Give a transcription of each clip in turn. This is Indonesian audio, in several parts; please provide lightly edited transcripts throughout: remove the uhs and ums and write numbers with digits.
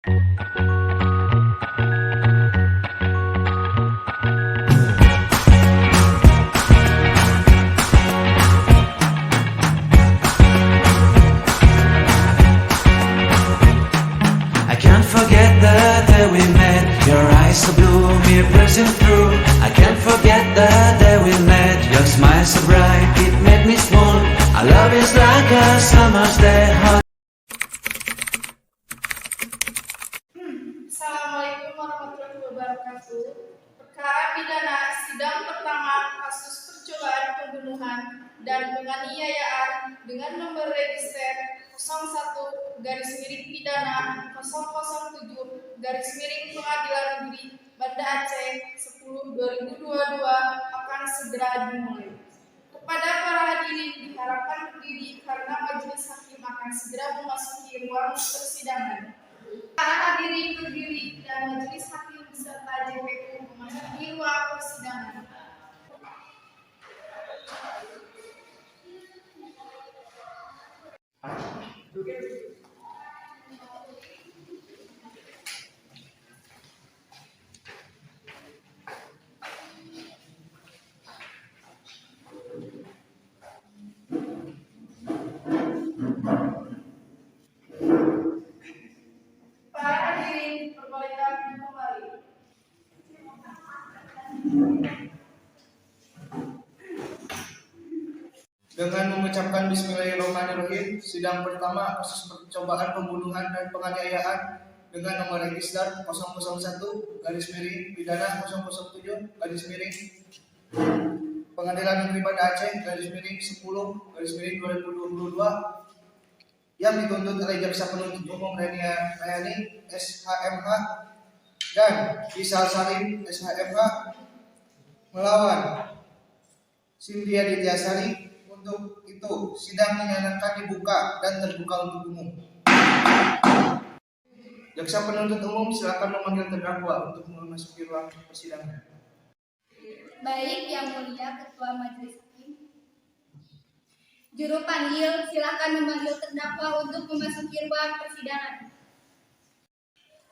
I can't forget the day we met. Your eyes so blue, me pressing through. I can't forget the day we met. Your smile so bright, it made me small. Our love is like a summer's day hot. Assalamualaikum warahmatullahi wabarakatuh. Perkara pidana sidang pertama kasus percobaan pembunuhan dan penganiayaan dengan nomor register 01 pidana 007 Pengadilan Negeri Banda Aceh 10/2022 akan segera dimulai. Kepada para hadirin diharapkan berdiri karena majelis hakim akan segera memasuki ruang persidangan. Para hadirin berdiri dan majelis hakim beserta JPU memasuki ruang persidangan. Para hadirin diperbolehkan kembali. Dengan mengucapkan Bismillahirrahmanirrahim, sidang pertama kasus percobaan pembunuhan dan penganiayaan dengan nomor register 001 pidana 007 Pengadilan Negeri Banda Aceh 10/2022 yang dituntut oleh jaksa penuntut umum Rayani SHMH dan Isal Salim SHMH melawan Cynthia Dityasari. Untuk itu, sidang dinyatakan dibuka dan terbuka untuk umum. Jaksa penuntut umum silakan memanggil terdakwa untuk memasuki ruang persidangan. Baik, Yang Mulia Ketua Majelis Hakim. Juru panggil silakan memanggil terdakwa untuk memasuki ruang persidangan.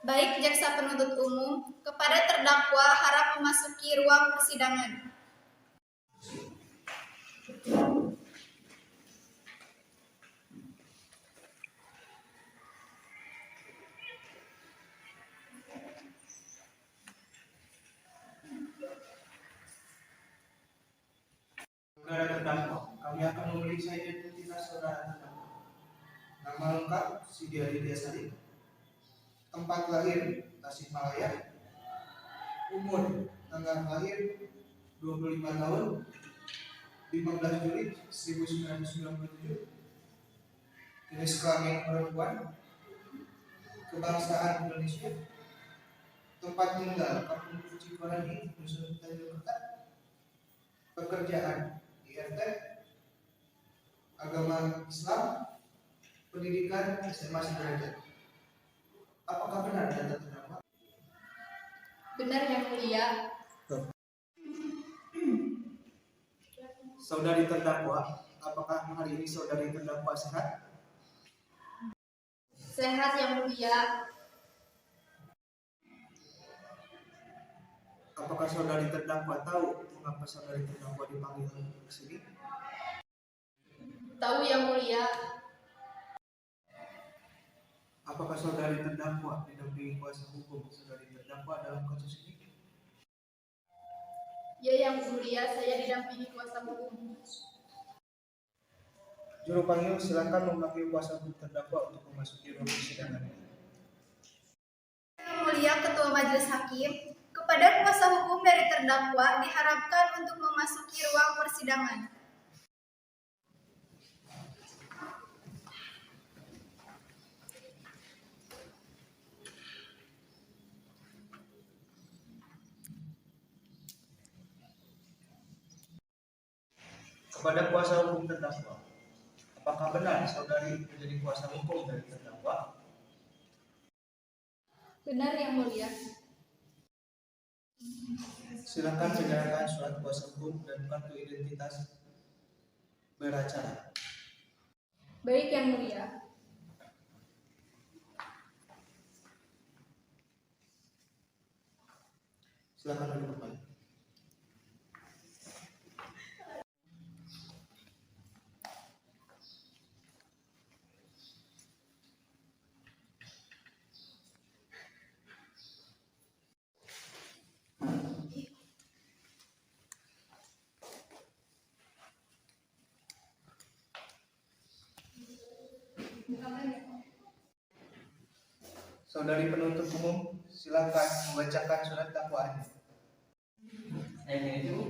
Baik, jaksa penuntut umum, kepada terdakwa harap memasuki ruang persidangan. Saudara terdakwa, kami akan memeriksa identitas saudara terdakwa. Nama lengkap Cynthia Dityasari, tempat lahir Tasikmalaya, umur tanggal lahir 25 tahun 15 Juli 1997, jenis kelamin perempuan, kebangsaan Indonesia, tempat tinggal Kampung Cikorani, Dusun Tanjung Kerta, pekerjaan IRT, agama Islam, pendidikan SMA sederajat. Apakah benar data terdakwa? Benar, Yang Mulia. Saudari terdakwa, apakah hari ini saudari terdakwa sehat? Sehat, Yang Mulia. Apakah saudari terdakwa tahu mengapa saudari terdakwa dipanggil ke sini? Tahu, Yang Mulia. Apakah saudari terdakwa didampingi kuasa hukum saudari terdakwa dalam kasus ini? Ya, Yang Mulia, saya didampingi kuasa hukum. Juru panggil silakan memanggil kuasa hukum terdakwa untuk memasuki ruang persidangan. Yang Mulia Ketua Majelis Hakim, kepada kuasa hukum dari terdakwa diharapkan untuk memasuki ruang persidangan. Kepada kuasa hukum terdakwa, apakah benar saudari menjadi kuasa hukum dari terdakwa? Benar, Yang Mulia. Silakan menyerahkan surat kuasa hukum dan kartu identitas beracara. Baik, Yang Mulia. Silakan duduk kembali. Saudari penuntut umum, silakan membacakan surat dakwaannya.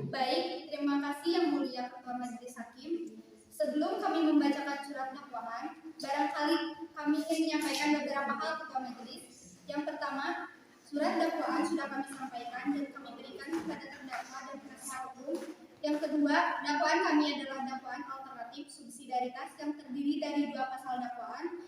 Baik, terima kasih Yang Mulia Ketua Majelis Hakim. Sebelum kami membacakan surat dakwaan, barangkali kami ingin menyampaikan beberapa hal Ketua Majelis. Yang pertama, surat dakwaan sudah kami sampaikan dan kami berikan kepada terdakwa dan penasihat hukum. Yang kedua, dakwaan kami adalah dakwaan alternatif subsidiaritas yang terdiri dari 2 pasal dakwaan.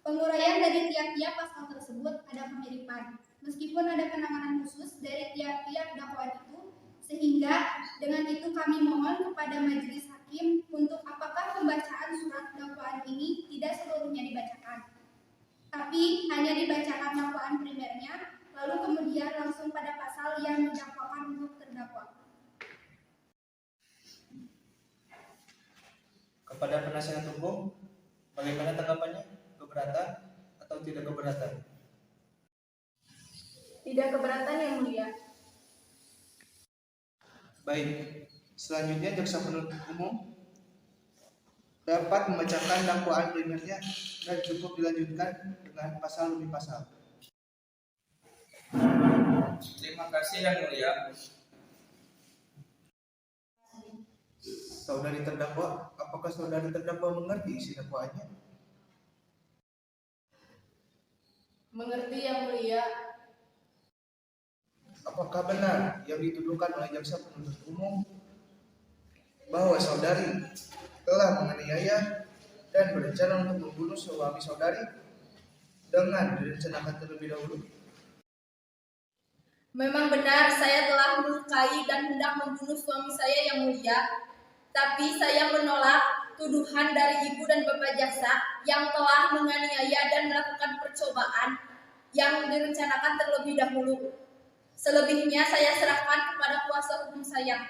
Penguraian dari tiap-tiap pasal tersebut ada kemiripan, meskipun ada penanganan khusus dari tiap-tiap dakwaan itu, sehingga dengan itu kami mohon kepada Majelis Hakim untuk apakah pembacaan surat dakwaan ini tidak seluruhnya dibacakan, tapi hanya dibacakan dakwaan primernya, lalu kemudian langsung pada pasal yang didakwakan untuk terdakwa. Kepada penasihat hukum, bagaimana tanggapannya? Keberatan atau tidak keberatan? Tidak keberatan Yang Mulia. Baik, selanjutnya jaksa penuntut umum dapat membacakan dakwaan primernya dan cukup dilanjutkan dengan pasal demi pasal. Terima kasih Yang Mulia. Saudari terdakwa, apakah saudari terdakwa mengerti isi dakwaannya? Mengerti Yang Mulia. Apakah benar yang dituduhkan oleh jaksa penuntut umum bahwa saudari telah menganiaya dan berencana untuk membunuh suami saudari dengan direncanakan terlebih dahulu? Memang benar saya telah melukai dan hendak membunuh suami saya Yang Mulia, tapi saya menolak tuduhan dari Ibu dan Bapak Jaksa yang telah menganiaya dan melakukan percobaan yang direncanakan terlebih dahulu. Selebihnya saya serahkan kepada kuasa hukum saya.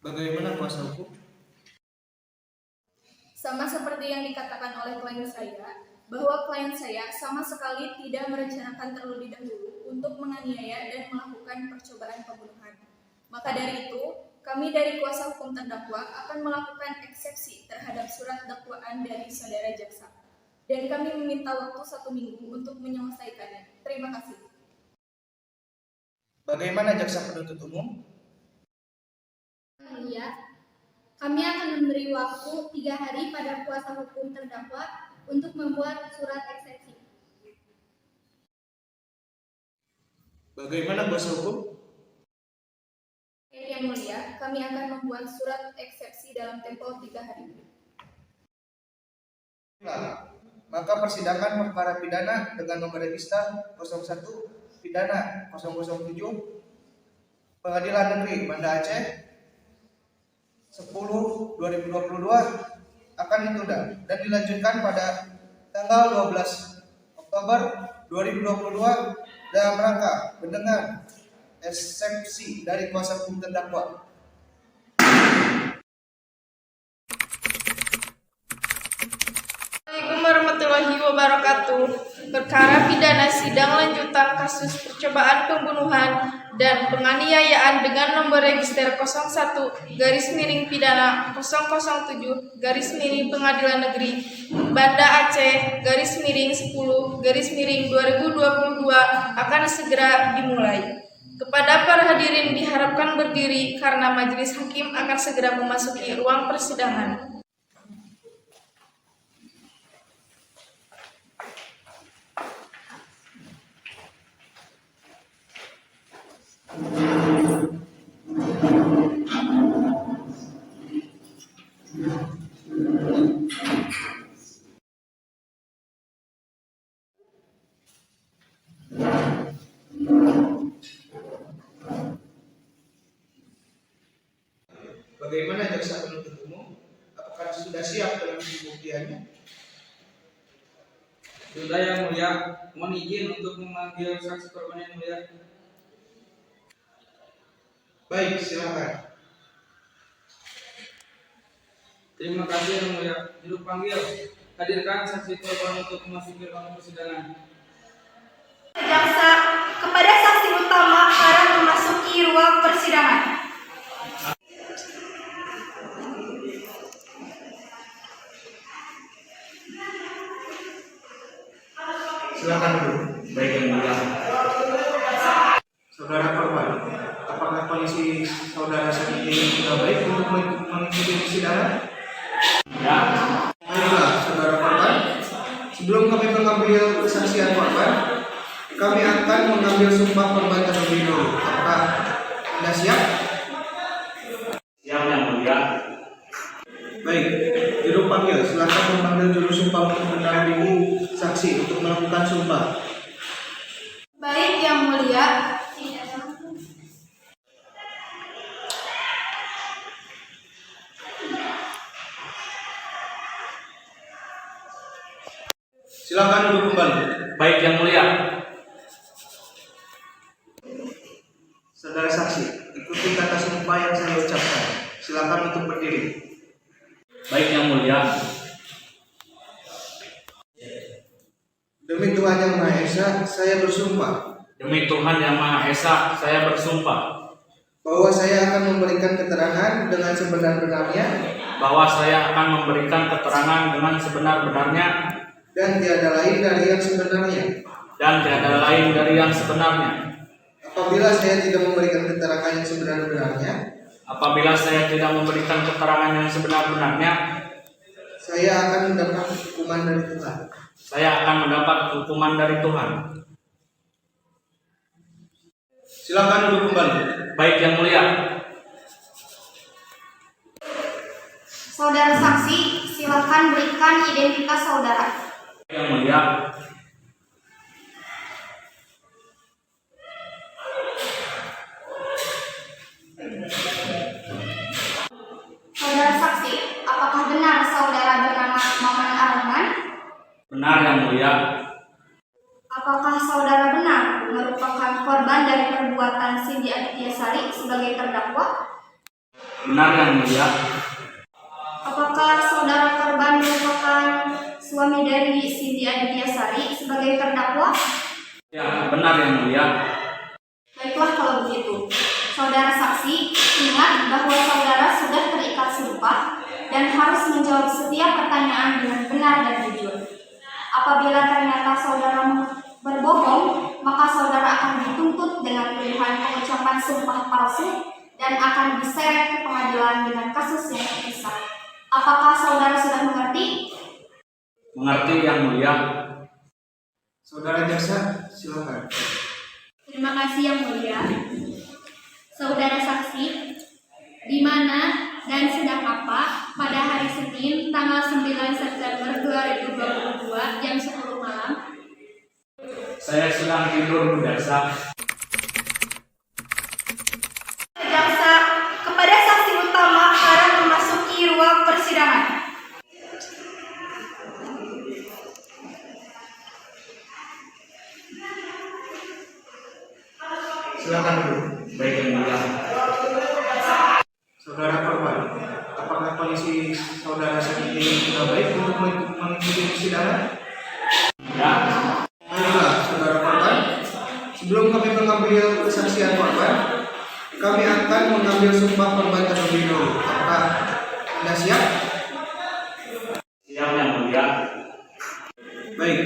Bagaimana kuasa hukum? Sama seperti yang dikatakan oleh klien saya, bahwa klien saya sama sekali tidak merencanakan terlebih dahulu untuk menganiaya dan melakukan percobaan pembunuhan. Maka dari itu, kami dari kuasa hukum terdakwa akan melakukan eksepsi terhadap surat dakwaan dari saudara jaksa. Dan kami meminta waktu 1 minggu untuk menyelesaikannya. Terima kasih. Bagaimana jaksa penuntut umum? Mulia, kami akan memberi waktu 3 hari pada kuasa hukum terdakwa untuk membuat surat eksepsi. Bagaimana kuasa hukum? Yang Mulia, kami akan membuat surat eksepsi dalam tempo 3 hari. Maka persidangan perkara pidana dengan nomor register 01 pidana 007 Pengadilan Negeri Banda Aceh 10/2022 akan ditunda dan dilanjutkan pada tanggal 12 Oktober 2022 dalam rangka mendengar eksepsi dari kuasa hukum terdakwa. Assalamualaikum warahmatullahi wabarakatuh. Perkara pidana sidang lanjutan kasus percobaan pembunuhan dan penganiayaan dengan nomor register 01/pidana 007/Pengadilan Negeri Banda Aceh (10/2022) akan segera dimulai. Kepada para hadirin diharapkan berdiri karena majelis hakim akan segera memasuki ruang persidangan. Bagaimana jaksa penuntut umum? Apakah sudah siap dalam pembuktiannya? Sudah Yang Mulia, mohon izin untuk memanggil saksi korban Yang Mulia. Baik, silakan. Terima kasih Yang Mulia. Juru panggil, hadirkan saksi korban untuk memasuki ruang persidangan. Jaksa, kepada saksi utama harap memasuki ruang persidangan. Silakan duduk. Baik Yang Mulia. Saudara korban, apakah kondisi saudara saat ini sudah baik untuk mengikuti persidangan? Ya. Baiklah, saudara korban. Sebelum kami mengambil kesaksian korban, kami akan mengambil sumpah korban terlebih dahulu. Apakah Anda siap? Siap Yang Mulia. Baik, juru panggil, silakan memanggil juru sumpah untuk mendampingi saksi untuk melakukan sumpah. Baik Yang Mulia. Silakan duduk kembali. Baik Yang Mulia. Saudara saksi, ikuti kata sumpah yang saya ucapkan. Silakan untuk berdiri. Baik Yang Mulia. Demi Tuhan Yang Maha Esa, saya bersumpah Demi Tuhan Yang Maha Esa, saya bersumpah bahwa saya akan memberikan keterangan dengan sebenar-benarnya bahwa saya akan memberikan keterangan dengan sebenar-benarnya dan tiada lain dari yang sebenarnya. dan tiada lain dari yang sebenarnya. Apabila saya tidak memberikan keterangan yang sebenar-benarnya, Apabila saya tidak memberikan keterangan yang sebenar-benarnya, saya akan mendapat hukuman dari Tuhan. saya akan mendapat hukuman dari Tuhan. Silakan duduk kembali. Baik Yang Mulia. Saudara saksi, silakan berikan identitas saudara. Yang Mulia. Saudara saksi, apakah benar saudara bernama Maman Arman? Benar Yang Mulia. Apakah saudara benar merupakan korban dari perbuatan Cindy Adityasari sebagai terdakwa? Benar Yang Mulia. Apakah saudara korban merupakan suami dari Cindy Adityasari sebagai terdakwa? Ya, benar Yang Mulia. Baiklah kalau begitu. Saudara saksi, ingat bahwa saudara sudah terikat sumpah dan harus menjawab setiap pertanyaan dengan benar dan jujur. Apabila ternyata saudara berbohong, maka saudara akan dituntut dengan tuduhan pengucapan sumpah palsu dan akan diseret ke pengadilan dengan kasus yang terpisah. Apakah saudara sudah mengerti? Mengerti Yang Mulia. Saudara jaksa, silakan. Terima kasih Yang Mulia. Saudara saksi, di mana dan sedang apa pada hari Senin tanggal 9 September 2022 jam 10 malam? Saya sedang tidur, Bu Jaksa. Jaksa, kepada saksi utama harap memasuki ruang persidangan. Silakan duduk. Baik Yang Mulia. Saudara korban, apakah kondisi saudara saat ini sudah baik untuk mengikuti persidangan? Ya. Baiklah, saudara korban. Sebelum kami mengambil kesaksian korban, kami akan mengambil sumpah korban terlebih dahulu. Apakah Anda siap? Siap Yang Mulia. Baik,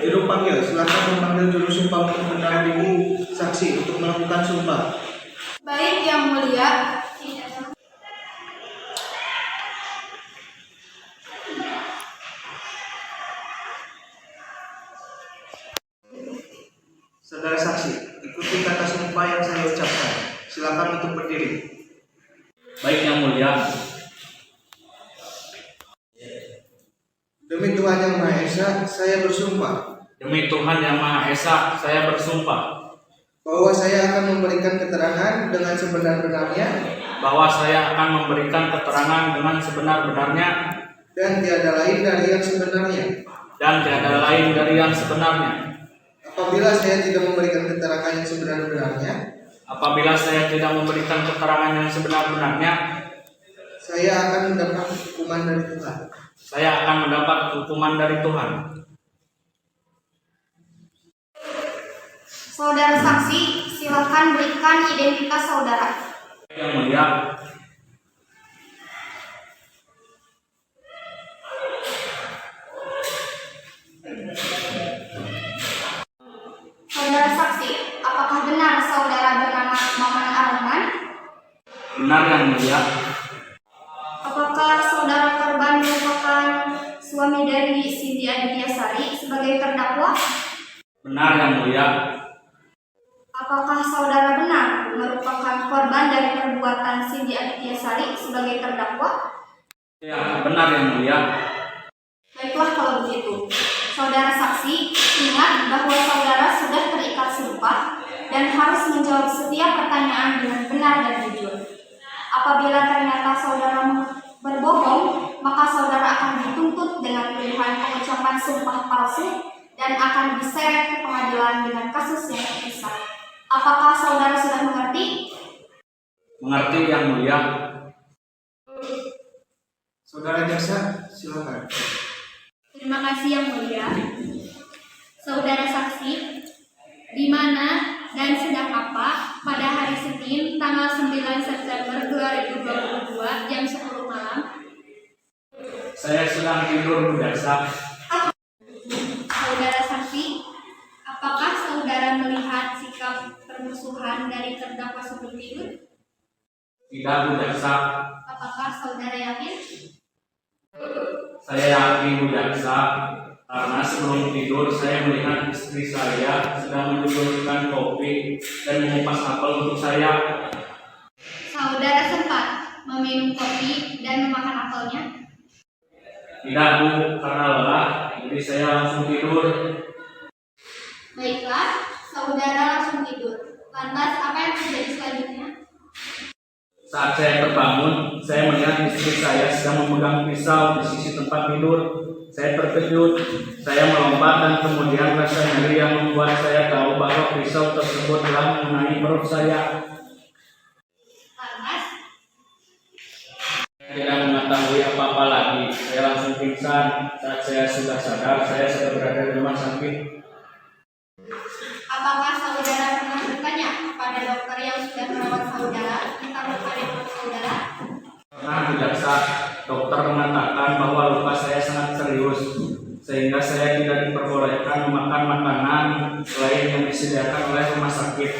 juru panggil, silakan memanggil juru sumpah untuk mendampingi saksi untuk melakukan sumpah. Baik Yang Mulia. Saudara saksi, ikuti kata sumpah yang saya ucapkan. Silakan untuk berdiri. Baik Yang Mulia. Demi Tuhan Yang Maha Esa, saya bersumpah Demi Tuhan Yang Maha Esa, saya bersumpah bahwa saya akan memberikan keterangan dengan sebenar-benarnya bahwa saya akan memberikan keterangan dengan sebenar-benarnya dan tiada lain dari yang sebenarnya. dan tiada lain dari yang sebenarnya. Apabila saya tidak memberikan keterangan yang sebenar-benarnya, Apabila saya tidak memberikan keterangan yang sebenar-benarnya, saya akan mendapat hukuman dari Tuhan. saya akan mendapat hukuman dari Tuhan. Saudara saksi, silakan berikan identitas saudara. Yang mulia, Saudara saksi, apakah benar saudara bernama Maman Arman? benar yang mulia, Apakah saudara korban merupakan suami dari Cindy Adityasari sebagai terdakwa? benar yang mulia, Apakah saudara benar merupakan korban dari perbuatan Cindy Adityasari sebagai terdakwa? ya benar yang mulia. Baiklah kalau begitu. Saudara saksi, ingat bahwa saudara sudah terikat sumpah dan harus menjawab setiap pertanyaan dengan benar dan jujur. Apabila ternyata saudara berbohong, maka saudara akan dituntut dengan tuduhan pengucapan sumpah palsu dan akan diseret ke pengadilan dengan kasus yang terpisah. Apakah saudara sudah mengerti? Mengerti yang mulia. Saudara jaksa, silakan. Terima kasih yang mulia. Saudara saksi, di mana dan sedang apa pada hari Senin tanggal 9 September 2022 jam 10 malam? Saya sedang tidur, Bu Jaksa. Saudara saksi, apakah saudara melihat sikap permusuhan dari terdakwa sebelum tidur? Tidak, Bu Jaksa. Apakah saudara yakin? Saya yakin, Bu Jaksa, karena sebelum tidur saya melihat istri saya sedang menyuburkan kopi dan mengupas apel untuk saya. Saudara sempat meminum kopi dan memakan apelnya? Tidak, Bu, karena lelah, jadi saya langsung tidur. Baiklah, saudara langsung tidur. Lantas apa yang terjadi selanjutnya? Saat saya terbangun, saya melihat istri saya sedang memegang pisau di sisi tempat tidur. Saya terkejut, saya melompat dan kemudian rasa nyeri yang membuat saya tahu bahwa pisau tersebut telah mengenai perut saya. Lantas, Saya tidak mengetahui apa-apa lagi. Saya langsung pingsan. Saat saya sudah sadar, saya sudah berada di rumah sakit. apakah saudara pernah bertanya kepada dokter yang sudah merawat saudara tentang luka di perut saudara? Karena Bu Jaksa, dokter mengatakan bahwa luka saya sangat serius, sehingga saya tidak diperbolehkan memakan makanan selain yang disediakan oleh rumah sakit,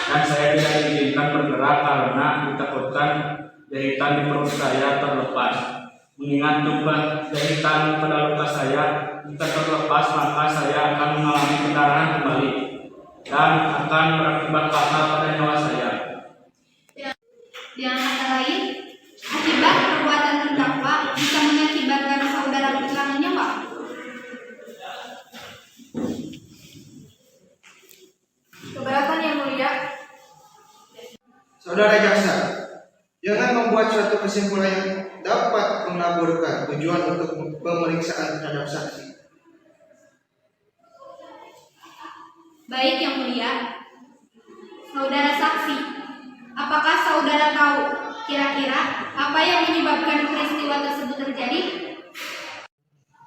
dan saya tidak diizinkan bergerak karena ditakutkan jahitan di perut saya terlepas. Mengingat jumlah jahitan pada luka saya, jika terlepas maka saya akan mengalami pendarahan kembali dan akan berakibat fatal pada nyawa saya. Dengan kata lain, akibat perbuatan terdakwa bisa mengakibatkan saudara kehilangan nyawa. Keberatan yang mulia. Saudara jaksa, jangan membuat suatu kesimpulan yang dapat mengaburkan tujuan untuk pemeriksaan terhadap saksi. Baik yang mulia, saudara saksi, apakah saudara tahu kira-kira apa yang menyebabkan peristiwa tersebut terjadi?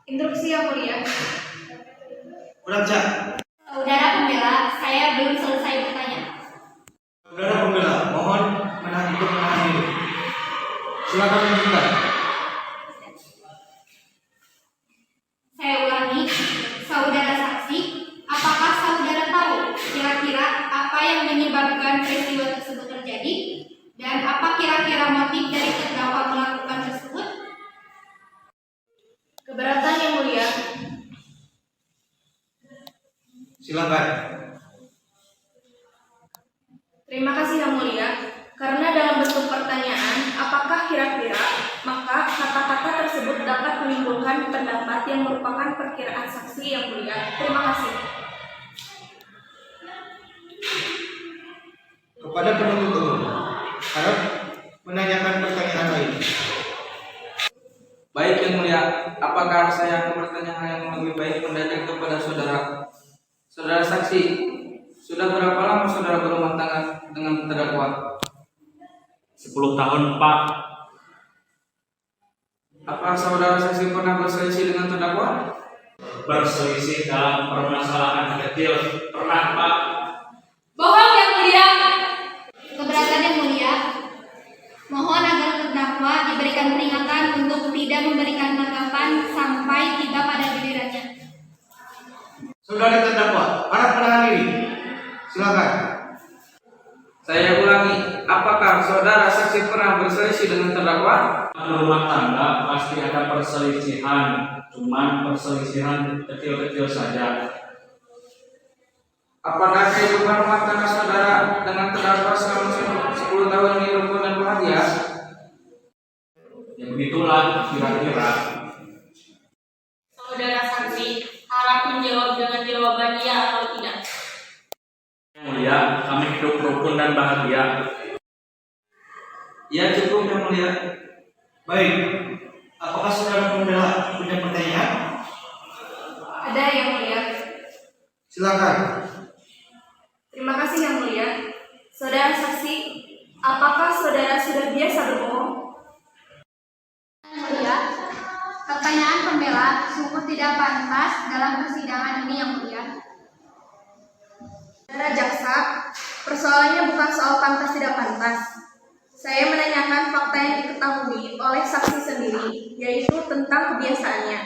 Instruksi yang mulia. Jaksa, Saudara pembela, saya belum selesai bertanya. saudara pembela, mohon menahan diri. Silakan lanjutkan. Saya ulangi, saudara saksi, apakah saudara tahu kira-kira apa yang menyebabkan peristiwa tersebut terjadi? Dan apa kira-kira motif dari terdakwa melakukan tersebut? Keberatan yang mulia. Silakan. Terima kasih yang mulia. Karena dalam bentuk pertanyaan, apakah kira-kira, maka kata-kata tersebut dapat menimbulkan pendapat yang merupakan perkiraan saksi yang mulia. Terima kasih. Kepada penuntut umum, harap menanyakan pertanyaan lain. Baik yang mulia, apakah saya akan bertanya hal yang lebih baik mendadak kepada saudara? Saudara saksi, sudah berapa lama saudara berumah tangga dengan terdakwa? 10 tahun, Pak. Apa saudara saksi pernah berselisih dengan terdakwa? Berselisih dalam permasalahan kecil. Pernah, Pak. Bohong yang mulia. Keberatan yang mulia, mohon agar terdakwa diberikan peringatan untuk tidak memberikan tanggapan sampai tiba pada gilirannya. Saudara terdakwa, para penahan diri. Silakan. Saya ulangi, apakah saudara saksi pernah berselisih dengan terdakwa? Rumah tangga pasti ada perselisihan, cuman perselisihan kecil-kecil saja. Apakah kehidupan rumah tangga saudara dengan terdakwa selama 10 tahun ini rukun dan bahagia? Ya begitulah kira-kira. Saudara saksi harap menjawab dengan jawaban ya atau tidak. Yang mulia, kami hidup rukun dan bahagia. Ya cukup yang mulia. Baik. Apakah saudara pembela punya pertanyaan? Ada yang mulia. Silakan. Terima kasih yang mulia. Saudara saksi, apakah saudara sudah biasa berbohong? Yang mulia, pertanyaan pembela sungguh tidak pantas dalam persidangan ini yang mulia. Saudara jaksa, persoalannya bukan soal pantas tidak pantas. Saya menanyakan fakta yang diketahui oleh saksi sendiri, yaitu tentang kebiasaannya.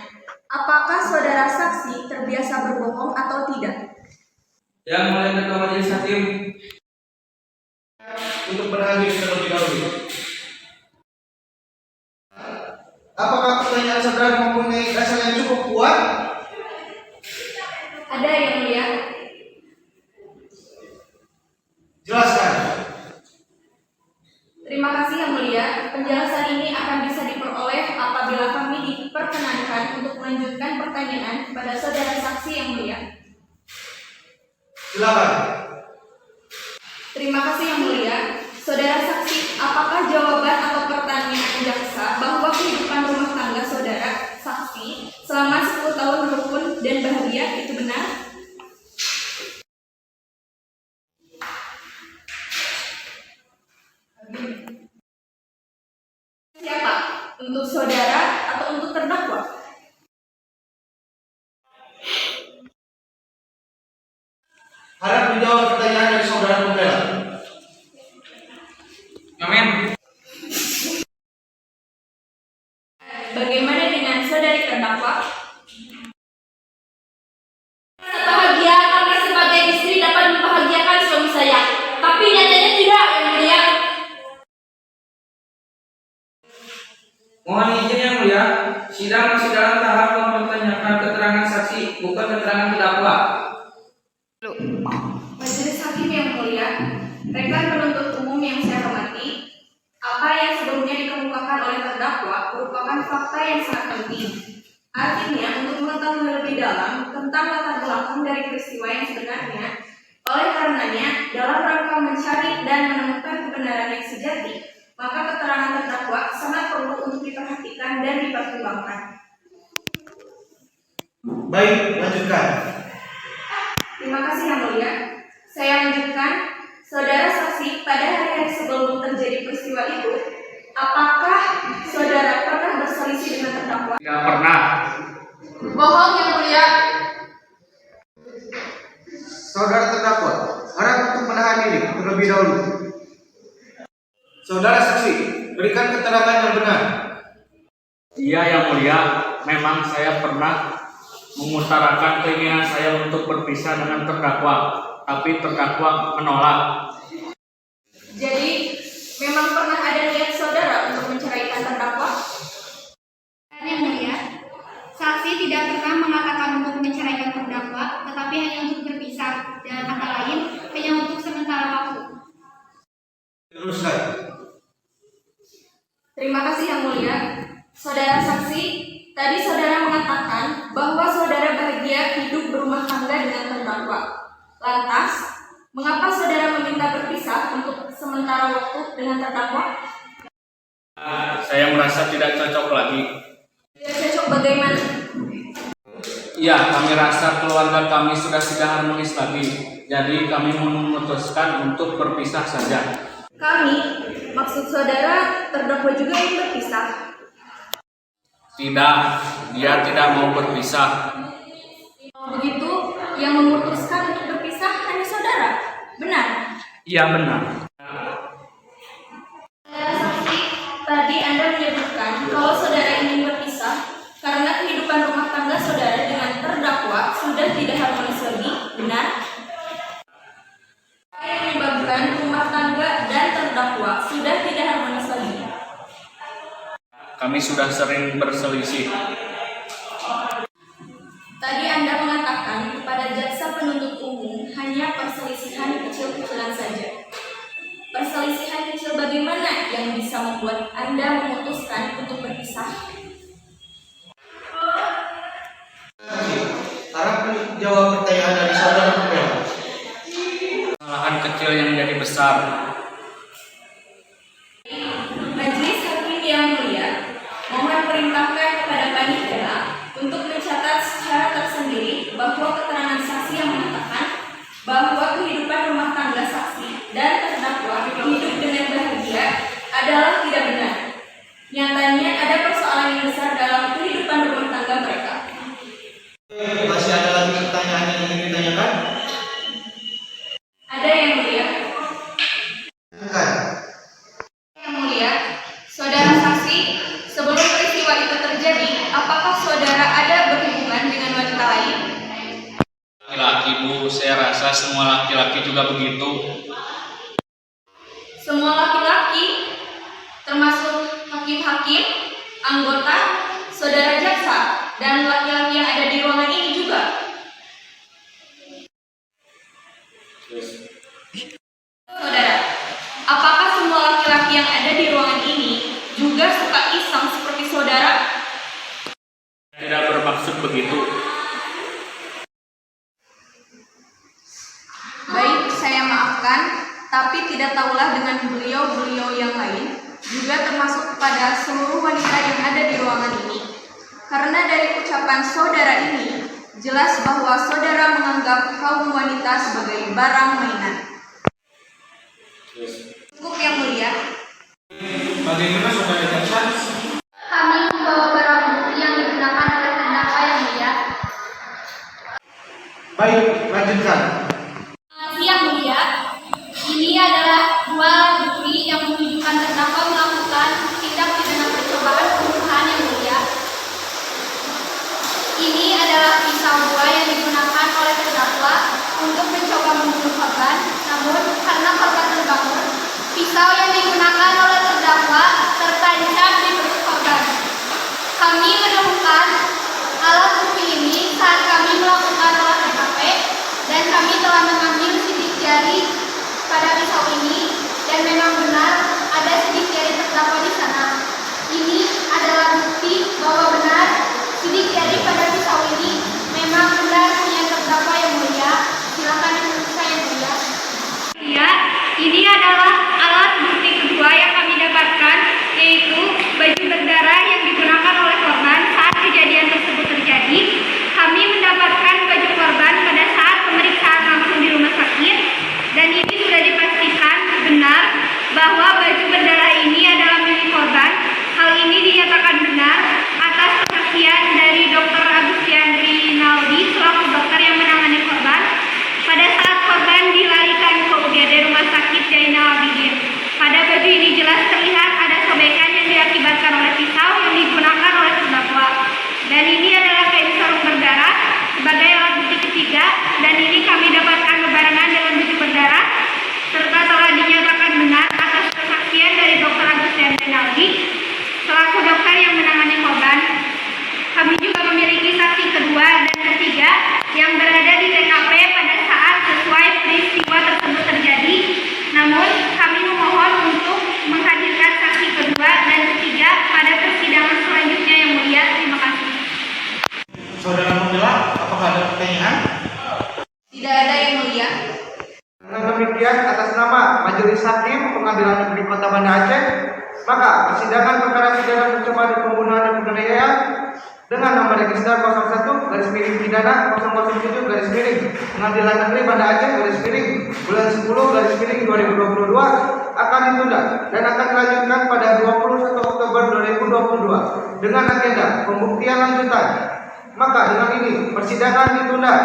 Apakah saudara saksi terbiasa berbohong atau tidak? Yang mulia Ketua Majelis Hakim, Untuk penahan diri terlebih dahulu. Apakah pertanyaan saudara mempunyai dasar yang cukup kuat? Ada yang mulia. Jelaskan. Terima kasih yang mulia. Penjelasan ini akan bisa diperoleh apabila kami diperkenankan untuk melanjutkan pertanyaan kepada saudara saksi yang mulia. Silakan. Terima kasih yang mulia. Saudara saksi, apakah jawaban atau pertanyaan jaksa bahwa kehidupan rumah tangga saudara saksi selama 10 tahun rukun dan bahagia itu benar? Siapa? Untuk saudara atau untuk terdakwa? Harap menjawab pertanyaan dari saudara pembela. Amin. Bagaimana dengan saudari terdakwa? Bahagia karena sebagai istri dapat membahagiakan suami saya, tapi nyatanya tidak, yang mulia. Mohon izin yang mulia, sidang masih dalam tahap mempertanyakan keterangan saksi, bukan keterangan terdakwa. Majelis hakim yang mulia, rekan penuntut umum yang saya hormati, apa yang sebelumnya dikemukakan oleh terdakwa merupakan fakta yang sangat penting. Artinya, untuk mengetahui lebih dalam tentang latar belakang dari peristiwa yang sebenarnya, oleh karenanya, dalam rangka mencari dan menemukan kebenaran yang sejati, maka keterangan terdakwa sangat perlu untuk diperhatikan dan dipertimbangkan. Baik, lanjutkan. Terima kasih yang mulia. Saya lanjutkan, saudara saksi pada hari-hari sebelum terjadi peristiwa itu, apakah saudara pernah berselisih dengan terdakwa? Tidak pernah. Bohong yang mulia. Saudara terdakwa, harap untuk menahan diri terlebih dahulu. Saudara saksi, berikan keterangan yang benar. Iya yang mulia, memang saya pernah mengutarakan keinginan saya untuk berpisah dengan terdakwa, tapi terdakwa menolak. Jadi, memang pernah ada niat saudara untuk menceraikan terdakwa? Yang mulia, saksi tidak pernah mengatakan untuk menceraikan terdakwa, tetapi hanya untuk berpisah, dan kata lain hanya untuk sementara waktu. Teruskan. Terima kasih yang mulia. Saudara saksi, tadi saudara mengatakan bahwa saudara bahagia hidup berumah tangga dengan terdakwa. Lantas, mengapa saudara meminta berpisah untuk sementara waktu dengan terdakwa? Saya merasa tidak cocok lagi. Tidak cocok bagaimana? Ya, kami rasa keluarga kami sudah tidak harmonis lagi. Jadi kami memutuskan untuk berpisah saja. Kami, maksud saudara, terdakwa juga ingin berpisah. Tidak, dia tidak mau berpisah. Kalau begitu, yang memutuskan untuk berpisah hanya saudara, benar? Iya benar. Saudara saksi, tadi Anda menyebutkan kalau saudara ingin berpisah karena kehidupan rumah tangga saudara dengan terdakwa sudah tidak harmonis lagi, benar? Apa yang menyebabkan rumah tangga dan terdakwa sudah tidak harmonis lagi? Kami sudah sering berselisih. Tadi Anda mengatakan kepada jaksa penuntut umum hanya perselisihan kecil-kecilan saja. Perselisihan kecil bagaimana yang bisa membuat Anda memutuskan untuk berpisah? Harap jawab pertanyaan dari saudara Nobel. Kesalahan kecil yang jadi besar. Majelis Hakim yang mulia, mohon perintahkan kepada panitia untuk mencatat secara tersendiri bahwa keterangan saksi yang mengatakan bahwa kehidupan rumah tangga saksi dan terdakwa hidup dengan bahagia adalah tidak benar. Nyatanya ada persoalan yang besar dalam kehidupan rumah tangga mereka. Masih ada lagi pertanyaan yang ingin ditanyakan? Ada yang mulia. Silakan. Yang mulia, saudara saksi, sebelum peristiwa itu terjadi, apakah saudara ada berhubungan dengan wanita lain? Laki-laki Bu, saya rasa semua laki-laki juga begitu. Semua laki-laki, termasuk hakim-hakim, anggota, saudara jaksa, dan laki-laki yang ada di ruangan ini juga. Saudara, apakah semua laki-laki yang ada di ruangan ini juga suka iseng seperti saudara? Tidak bermaksud begitu. Baik, saya maafkan, tapi tidak tahulah dengan beliau-beliau yang lain, juga termasuk kepada seluruh wanita yang ada di ruangan ini. Karena dari ucapan saudara ini, jelas bahwa saudara menganggap kaum wanita sebagai barang mainan. Cukup yang mulia. Bagaimana saudara jaksa? Kami membawa barang bukti yang digunakan oleh terdakwa yang mulia. Baik, lanjutkan. Yang mulia, ini adalah dua alat bukti yang menunjukkan terdakwa melakukan tindak pidana percobaan pembunuhan yang mulia. Ini adalah pisau buah yang digunakan oleh terdakwa untuk mencoba membunuh korban, namun karena korban terbangun, pisau yang digunakan oleh terdakwa tertancap di perut korban. Kami menemukan alat bukti ini saat kami melakukan olah TKP dan kami telah mengambil sidik jari pada pisau ini dan memang benar ada sidik jari terdakwa di sana. Ini adalah bukti bahwa benar sidik jari pada pisau ini memang benar punya terdakwa yang mulia. Silakan diperiksa yang mulia. Ya, ini adalah alat bukti kedua yang kami dapatkan, yaitu baju berdarah yang digunakan oleh korban saat kejadian tersebut terjadi. Kami mendapatkan baju korban pada saat pemeriksaan langsung di rumah sakit, dan ini sudah dipastikan benar bahwa baju berdarah ini adalah milik korban. Hal ini dinyatakan benar atas kesaksian dari Dr. Agustian Rinaldi selaku dokter yang menangani korban pada saat korban dilarikan ke UGD Rumah Sakit Zainal Abidin. Pada baju ini jelas terlihat ada sobekan yang diakibatkan oleh pisau yang digunakan oleh terdakwa. Dan ini adalah kain sarung berdarah sebagai alat bukti ketiga, dan ini kami dapatkan berbarengan dengan baju berdarah serta telah dinyatakan benar atas kesaksian dari Dr. Agustian Rinaldi selaku dokter yang menangani korban. Kami juga memiliki saksi kedua dan ketiga yang berada di TKP pada saat sesuai peristiwa tersebut terjadi. Namun, kami memohon untuk menghadirkan saksi kedua dan ketiga pada persidangan selanjutnya yang mulia. Terima kasih. Saudara Nobela, apakah ada pertanyaan? Tidak ada yang mulia. Dengan demikian, atas nama Majelis Hakim Pengadilan Negeri Kota Banda Aceh, maka persidangan perkara pidana percobaan pembunuhan dan penganiayaan dengan nomor register 01 garis miring pidana 007 garis miring Pengadilan Negeri Banda Aceh garis miring bulan 10 garis miring 2022 akan ditunda dan akan dilanjutkan pada 21 Oktober 2022 dengan agenda pembuktian lanjutan. Maka dengan ini persidangan ditunda.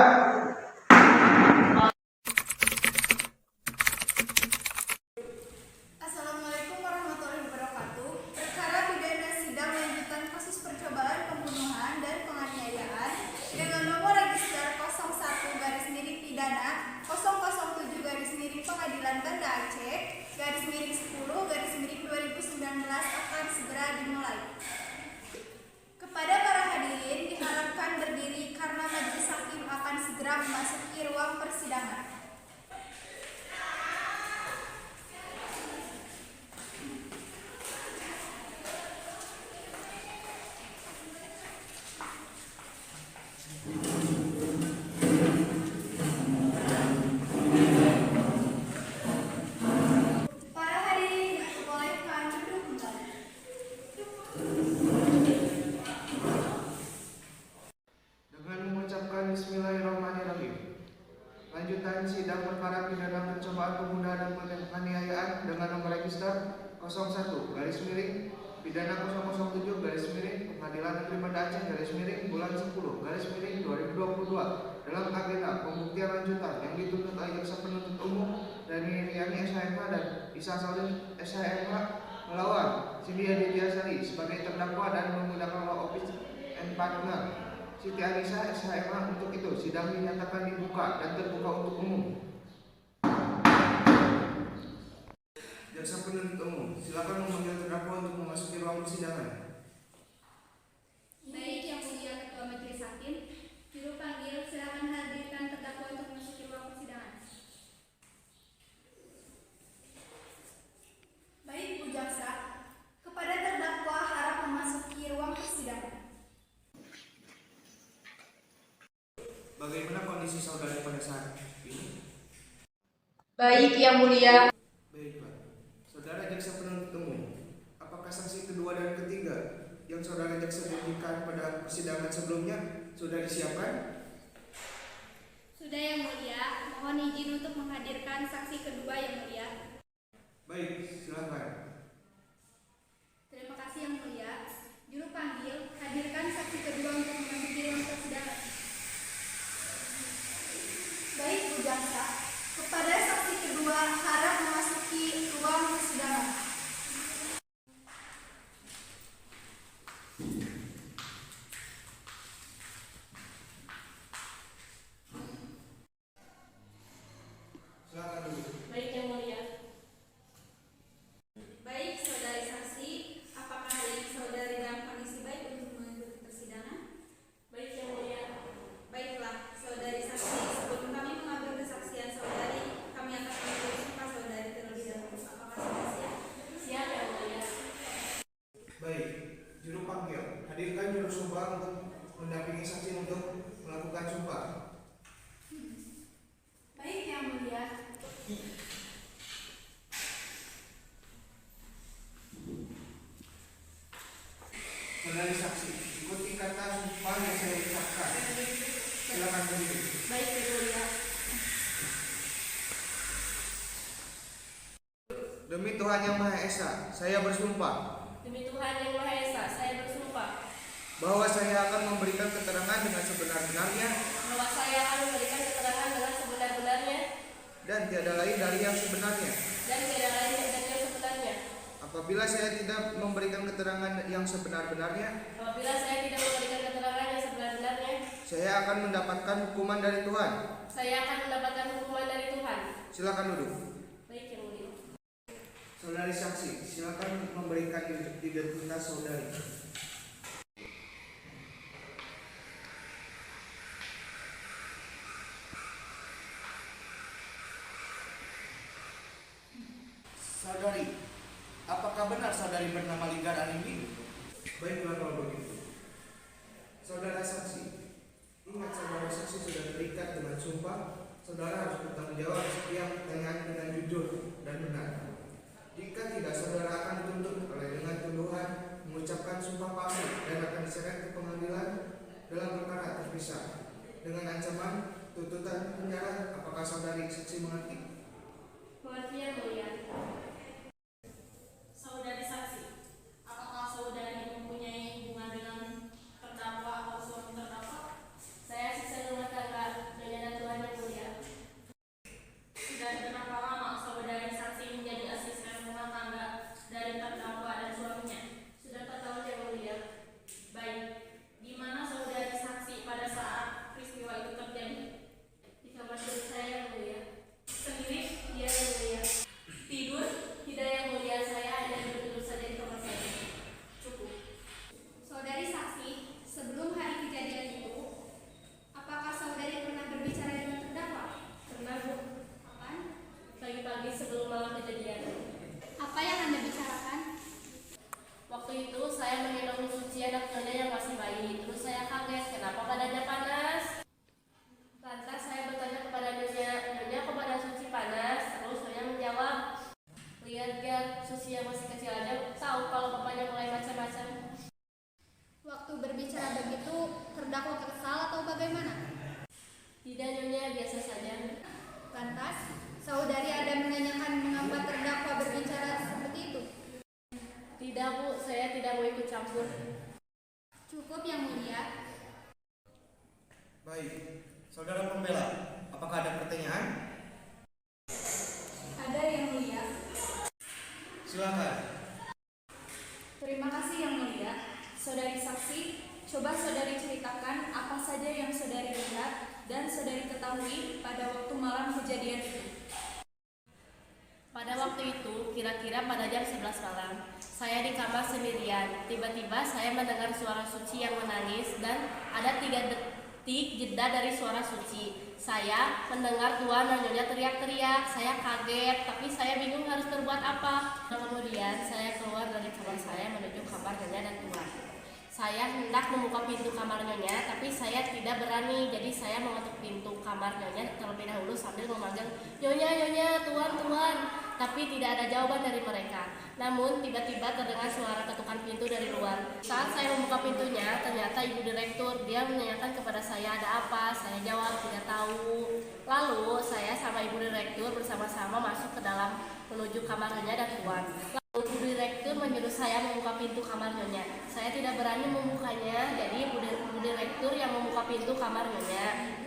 Assalamualaikum warahmatullahi wabarakatuh. Perkara pidana sidang lanjutan kasus percobaan pembunuhan dan penganiayaan dengan nomor register 01 garis miring pidana 007 garis miring Pengadilan Banda Aceh garis miring 10 garis miring 2019 akan segera dimulai. Kepada para hadirin diharapkan berdiri karena majelis hakim akan segera memasuki ruang persidangan. Para hadirin diperbolehkan duduk kembali. Dengan mengucapkan Bismillahirrahmanirrahim. Lanjutan sidang perkara pidana percobaan pembunuhan dan penganiayaan dengan nomor register 01 garis miring pidana 007 garis miring Pengadilan Negeri Banda Aceh garis miring bulan 10 garis miring 2022 dalam agenda pembuktian lanjutan yang dituntut oleh jaksa penuntut umum dari Yani SHMH dan Isa Saudin SHMH melawan Cindy Aditya sebagai terdakwa dan menggunakan law office and partner Siti Anissa SHMH. Untuk itu sidang dinyatakan dibuka dan terbuka untuk umum. Jaksa penuntut umum, silakan memanggil terdakwa untuk memasuki ruang persidangan. Baik, Yang Mulia Ketua Majelis Hakim, juru panggil silakan hadirkan terdakwa untuk memasuki ruang persidangan. Baik, Bu Jaksa, kepada terdakwa harap memasuki ruang persidangan. Bagaimana kondisi saudara pada saat ini? Baik, Yang Mulia. Baiklah, saudara jaksa penuntut umum, apakah saksi kedua dan ketiga yang saudara jaksa janjikan pada persidangan sebelumnya sudah disiapkan? Sudah, Yang Mulia. Mohon izin untuk menghadirkan saksi kedua, Yang Mulia. Baik, silakan. Terima kasih, Yang Mulia. Juru panggil, hadirkan saksi kedua untuk memasuki ruang persidangan. Baik, Bu Jaksa, kepada saksi kedua harap memasuki ruang persidangan. Silakan dulu. Baik, Yang Mulia. Baik, saudari saksi, apakah hari ini saudari dalam kondisi baik untuk mengikuti persidangan? Baik, Yang Mulia. Baiklah, saudari saksi, sebelum kami mengambil kesaksian saudari, kami akan mengambil sumpah saudari terlebih dahulu. Apakah sudah siap? Siap, Yang Mulia. Baik, juru panggil, hadirkan juru sumpah untuk mendampingi saksi untuk melakukan sumpah. Baik, Yang Mulia. Saudari saksi, ikuti kata sumpah yang saya ucapkan. Silakan berdiri. Baik, Yang Mulia. Demi Tuhan Yang Maha Esa, saya bersumpah Demi Tuhan Yang Maha Esa, saya bersumpah bahwa saya akan memberikan keterangan dengan sebenar-benarnya bahwa saya akan memberikan keterangan dengan sebenar-benarnya dan tiada lain dari yang sebenarnya. dan tidak lain dari yang sebenarnya. Apabila saya tidak memberikan keterangan yang sebenar-benarnya, Apabila saya tidak memberikan keterangan yang sebenar-benarnya, saya akan mendapatkan hukuman dari Tuhan. saya akan mendapatkan hukuman dari Tuhan. Silakan duduk. Baik, Yang Mulia. Saudari saksi, silakan memberikan identitas saudari. Saudari, apakah benar saudari bernama Ligar Alimbi? Baiklah kalau begitu. Saudara saksi, ingat saudara saksi sudah terikat dengan sumpah. Saudara harus bertanggung jawab setiap pertanyaan dengan jujur dan benar. Jika tidak, saudara akan dituntut oleh dengan tuduhan mengucapkan sumpah palsu dan akan diseret ke pengadilan dalam perkara terpisah dengan ancaman tuntutan penjara. Apakah saudari saksi mengerti? Mengerti yang mulia. Saudari saksi, apakah saudari mempunyai hubungan dengan terdakwa atau suami terdakwa? Saya asisten rumah tangga Nyonya dan Tuhan yang mulia. Sudah berapa lama saudari saksi menjadi asisten rumah tangga dari terdakwa dan suaminya? Sudah 4 tahun yang mulia. Baik, di mana saudari saksi pada saat peristiwa itu terjadi? Di kamar tidur saya yang mulia. Sendiri? Iya yang mulia. Tidur? Tidak yang mulia, saya hanya duduk saja di kamar saya. Cukup. Saudari saksi, sebelum hari kejadian itu, apakah saudari pernah berbicara dengan terdakwa? Pernah, Bu. Kapan? Pagi-pagi sebelum malam kejadian. Apa yang Anda bicarakan? Waktu itu saya menggendong Suci anak Nyonya yang masih bayi. Terus saya kaget, kenapa badannya panas? Lantas saya bertanya kepada Nyonya, Nyonya kok badan Suci panas? Terus Nyonya menjawab, lihat Gar, Suci yang masih kecil aja tahu kalau bapaknya mulai macam-macam. Waktu berbicara begitu, terdakwa kesal atau bagaimana? Tidak Nyonya, biasa saja. Lantas, saudari ada menanyakan mengapa terdakwa berbicara seperti itu? Tidak Bu, saya tidak mau ikut campur. Cukup yang mulia. Baik, saudara pembela, apakah ada pertanyaan? Ada yang mulia. Silakan. Terima kasih yang mulia. Saudari saksi, coba saudari ceritakan apa saja yang saudari lihat dan saudari ketahui pada waktu malam kejadian itu. Pada waktu itu, kira-kira pada jam 11 malam, saya di kamar sendirian. Tiba-tiba saya mendengar suara Suci yang menangis dan ada 3 detik jeda dari suara Suci. Saya mendengar Tuan dan Nyonya teriak-teriak. Saya kaget, tapi saya bingung harus berbuat apa. Kemudian saya keluar dari kamar saya menuju kamar Nyonya dan Tuan. Saya hendak membuka pintu kamar Nyonya, tapi saya tidak berani. Jadi saya mengetuk pintu kamar Nyonya terlebih dahulu sambil memanggil Nyonya, Nyonya, Tuan, Tuan. Tapi tidak ada jawaban dari mereka. Namun tiba-tiba terdengar suara ketukan pintu dari luar. Saat saya membuka pintunya, ternyata Ibu Direktur. Dia menanyakan kepada saya ada apa. Saya jawab tidak tahu. Lalu saya sama Ibu Direktur bersama-sama masuk ke dalam menuju kamar Nyonya dan Tuan. Lalu Ibu Direktur menyuruh saya membuka pintu kamar Nyonya. Saya tidak berani membukanya, jadi Ibu Direktur yang membuka pintu kamar Nyonya.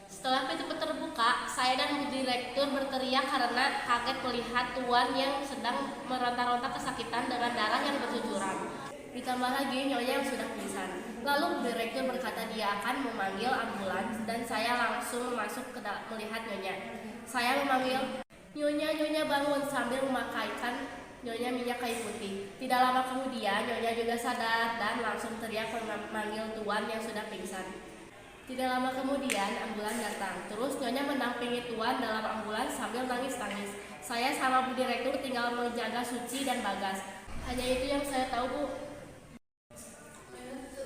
Setelah pintu terbuka, saya dan Bu Direktur berteriak karena kaget melihat Tuan yang sedang meronta-ronta kesakitan dengan darah yang bercucuran. Ditambah lagi Nyonya yang sudah pingsan. Lalu Bu Direktur berkata dia akan memanggil ambulans dan saya langsung masuk ke melihat Nyonya. Saya memanggil, Nyonya, Nyonya bangun sambil memakaikan Nyonya minyak kayu putih. Tidak lama kemudian Nyonya juga sadar dan langsung teriak memanggil Tuan yang sudah pingsan. Tidak lama kemudian ambulans datang. Terus Nyonya mendampingi Tuan dalam ambulans sambil nangis-nangis. Saya sama Bu Direktur tinggal menjaga Suci dan Bagas. Hanya itu yang saya tahu, Bu.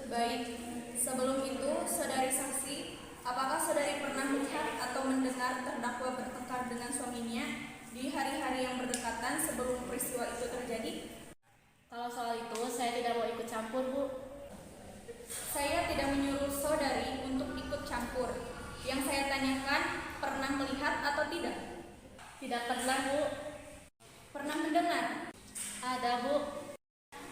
Baik, sebelum itu saudari saksi, apakah saudari pernah melihat atau mendengar terdakwa bertengkar dengan suaminya di hari-hari yang berdekatan sebelum peristiwa itu terjadi? Kalau soal itu saya tidak mau ikut campur, Bu. Saya tidak menyuruh saudari untuk ikut campur. Yang saya tanyakan, pernah melihat atau tidak? Tidak pernah, Bu. Pernah mendengar? Ada, Bu.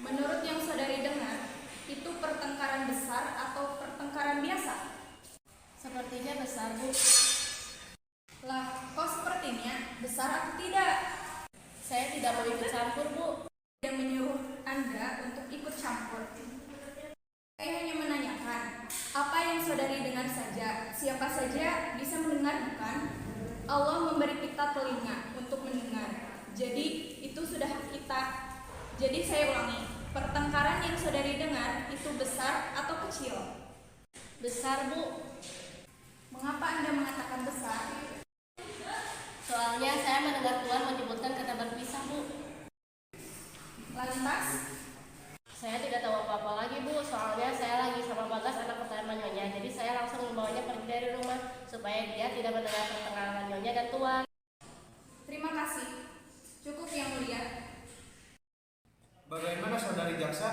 Menurut yang saudari dengar, itu pertengkaran besar atau pertengkaran biasa? Sepertinya besar, Bu. Lah, kok sepertinya besar atau tidak? Saya tidak mau ikut campur, Bu. Tidak menyuruh Anda untuk ikut campur. Saya hanya menanyakan, apa yang saudari dengar saja, siapa saja bisa mendengar bukan? Allah memberi kita telinga untuk mendengar. Jadi itu sudah hak kita. Jadi saya ulangi, pertengkaran yang saudari dengar itu besar atau kecil? Besar, Bu. Mengapa Anda mengatakan besar? Soalnya saya mendengar Tuan menyebutkan kata berpisah, Bu. Lantas, Saya tidak tahu apa-apa lagi, Bu. Soalnya saya lagi sama Bagas anak pertama Nyonya. Jadi saya langsung membawanya pergi dari rumah supaya dia tidak mendengar pertengkaran Nyonya dan Tuan. terima kasih. Cukup yang mulia. Bagaimana saudari jaksa?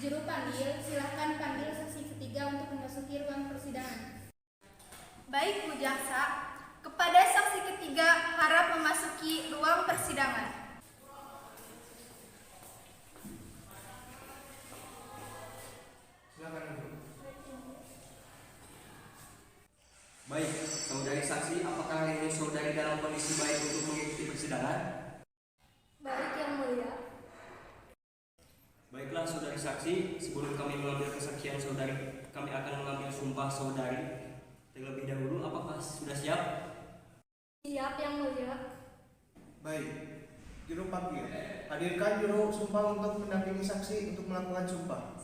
Juru panggil, silahkan panggil saksi ketiga untuk memasuki ruang persidangan. Baik, Bu Jaksa. Kepada saksi ketiga harap memasuki ruang persidangan. Silakan duduk. Baik, saudari saksi, apakah hari ini saudari dalam kondisi baik untuk mengikuti persidangan? Baik Yang Mulia. Baiklah saudari saksi, sebelum kami mengambil kesaksian saudari, kami akan mengambil sumpah saudari. Terlebih dahulu, apakah sudah siap? Siap Yang Mulia. Baik, juru panggil, hadirkan juru sumpah untuk mendampingi saksi untuk melakukan sumpah.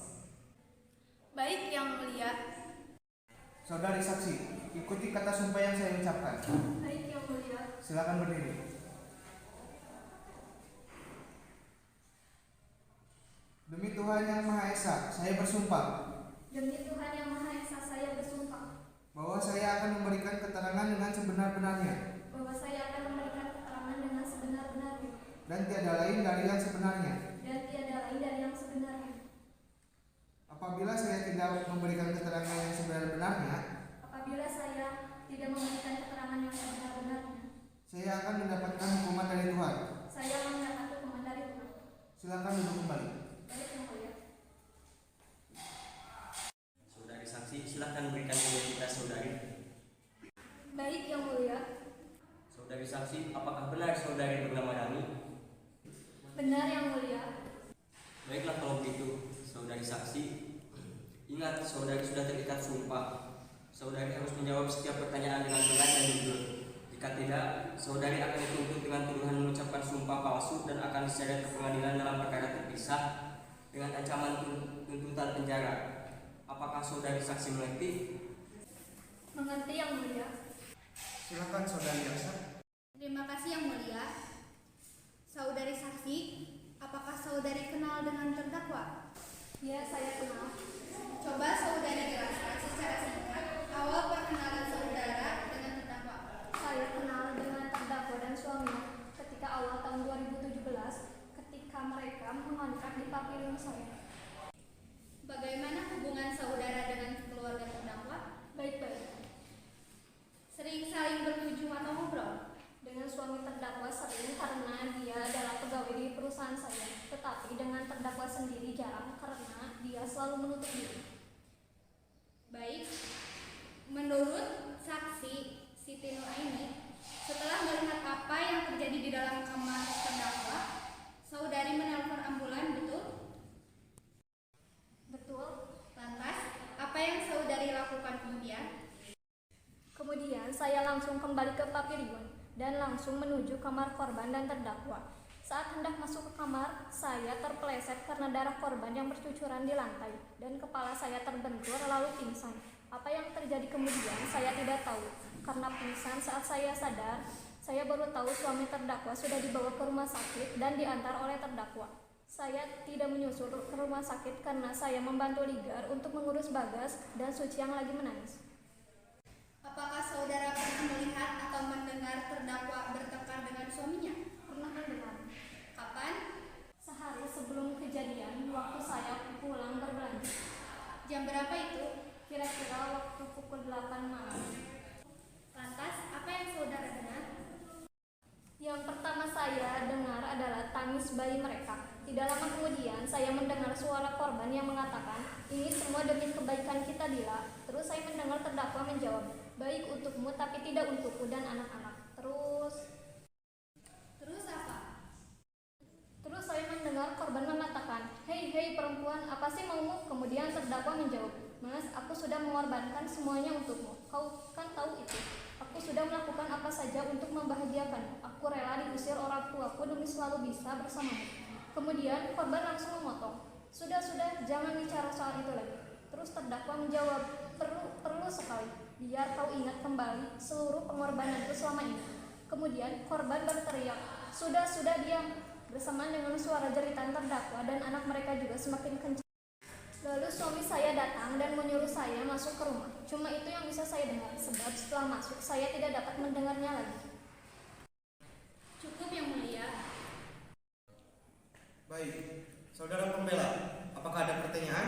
Baik, Yang Mulia. Saudari saksi, ikuti kata sumpah yang saya ucapkan. Baik Yang Mulia. Silakan berdiri. Demi Tuhan Yang Maha Esa, saya bersumpah Demi Tuhan Yang Maha Esa, saya bersumpah bahwa saya akan memberikan keterangan dengan sebenar-benarnya bahwa saya akan memberikan keterangan dengan sebenar-benarnya dan tiada lain dari yang sebenarnya. dan tiada lain dari yang sebenarnya. Apabila saya tidak memberikan keterangan yang sebenar-benarnya, Apabila saya tidak memberikan keterangan yang sebenar-benarnya, saya akan mendapatkan hukuman dari Tuhan. saya akan mendapat hukuman dari Tuhan. Silakan duduk kembali. Baik Yang Mulia. Saudari saksi, silakan berikan identitas saudari. Baik Yang Mulia. Saudari saksi, apakah benar saudari bernama Dani? Benar Yang Mulia. Baiklah kalau begitu, saudari saksi, ingat saudari sudah terikat sumpah. Saudari harus menjawab setiap pertanyaan dengan benar dan jujur. Jika tidak, saudari akan dituntut dengan tuduhan mengucapkan sumpah palsu dan akan diseret ke pengadilan dalam perkara terpisah dengan ancaman tuntutan penjara. Apakah saudari saksi mengerti? Mengerti Yang Mulia. Silakan saudari Jaksa. Terima kasih Yang Mulia. Saudari saksi, apakah saudari kenal dengan terdakwa? Ya, saya kenal. Coba saudari jelaskan secara singkat awal perkenalan saudara dengan terdakwa. Saya kenal dengan terdakwa dan suaminya ketika awal tahun 2017 ketika mereka mengontrak di pavilion saya. Bagaimana hubungan saudara dengan keluarga terdakwa? Baik-baik. Sering saling berkunjung atau ngobrol? Dengan suami terdakwa sering karena dia adalah pegawai di perusahaan saya, tetapi dengan terdakwa sendiri jarang karena dia selalu menutup diri. Baik. Menurut saksi Siti Nuraini, setelah melihat apa yang terjadi di dalam kamar terdakwa, saudari menelpon ambulan, betul? Betul. Lantas, apa yang saudari lakukan kemudian? Kemudian saya langsung kembali ke pavilion dan langsung menuju kamar korban dan terdakwa. Saat hendak masuk ke kamar, saya terpeleset karena darah korban yang bercucuran di lantai dan kepala saya terbentur lalu pingsan. Apa yang terjadi kemudian saya tidak tahu. Karena pingsan saat saya sadar, saya baru tahu suami terdakwa sudah dibawa ke rumah sakit dan diantar oleh terdakwa. Saya tidak menyusul ke rumah sakit karena saya membantu Ligar untuk mengurus Bagas dan Suci yang lagi menangis. Apakah saudara pernah melihat atau mendengar terdakwa bertengkar dengan suaminya? Pernah mendengar? Kapan? Sehari sebelum kejadian, waktu saya pulang berbelanja. Jam berapa itu? Kira-kira waktu pukul 8 malam. Lantas, apa yang saudara dengar? Yang pertama saya dengar adalah tangis bayi mereka. Tidak lama kemudian, saya mendengar suara korban yang mengatakan, "Ini semua demi kebaikan kita, Dila." Terus saya mendengar terdakwa menjawab, "Baik untukmu, tapi tidak untukku dan anak-anak." Terus apa? Terus saya mendengar korban mengatakan, "Hei, hei perempuan, apa sih maumu?" Kemudian terdakwa menjawab, "Mas, aku sudah mengorbankan semuanya untukmu. Kau kan tahu itu. Aku sudah melakukan apa saja untuk membahagiakanmu. Aku rela diusir orang tuaku demi selalu bisa bersamamu." Kemudian korban langsung memotong, "Sudah, jangan bicara soal itu lagi." Terus terdakwa menjawab, Perlu sekali, biar kau ingat kembali seluruh pengorbananku selama ini." Kemudian korban berteriak, Sudah, diam." Bersamaan dengan suara jeritan terdakwa dan anak mereka juga semakin kencang. Lalu suami saya datang dan menyuruh saya masuk ke rumah. Cuma itu yang bisa saya dengar, sebab setelah masuk saya tidak dapat mendengarnya lagi. Cukup Yang Mulia. Baik, saudara pembela, apakah ada pertanyaan?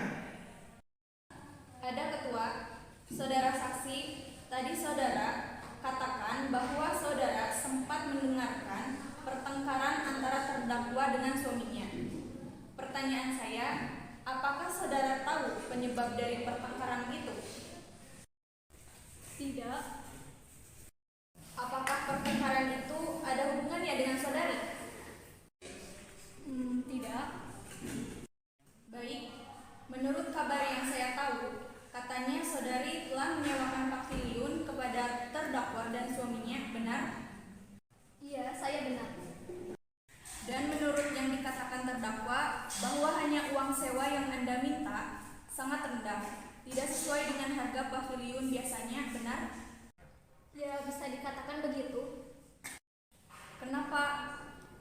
Saudara saksi, tadi saudara katakan bahwa saudara sempat mendengarkan pertengkaran antara terdakwa dengan suaminya. Pertanyaan saya, apakah saudara tahu penyebab dari pertengkaran itu? Tidak. Apakah pertengkaran itu ada hubungannya dengan saudari? Tidak. Baik, menurut kabar yang saya tahu, katanya saudari telah menyewakan paviliun kepada terdakwa dan suaminya, benar? Iya, saya benar. Dan menurut yang dikatakan terdakwa, bahwa hanya uang sewa yang Anda minta sangat rendah, tidak sesuai dengan harga paviliun biasanya, benar? Ya, bisa dikatakan begitu. Kenapa?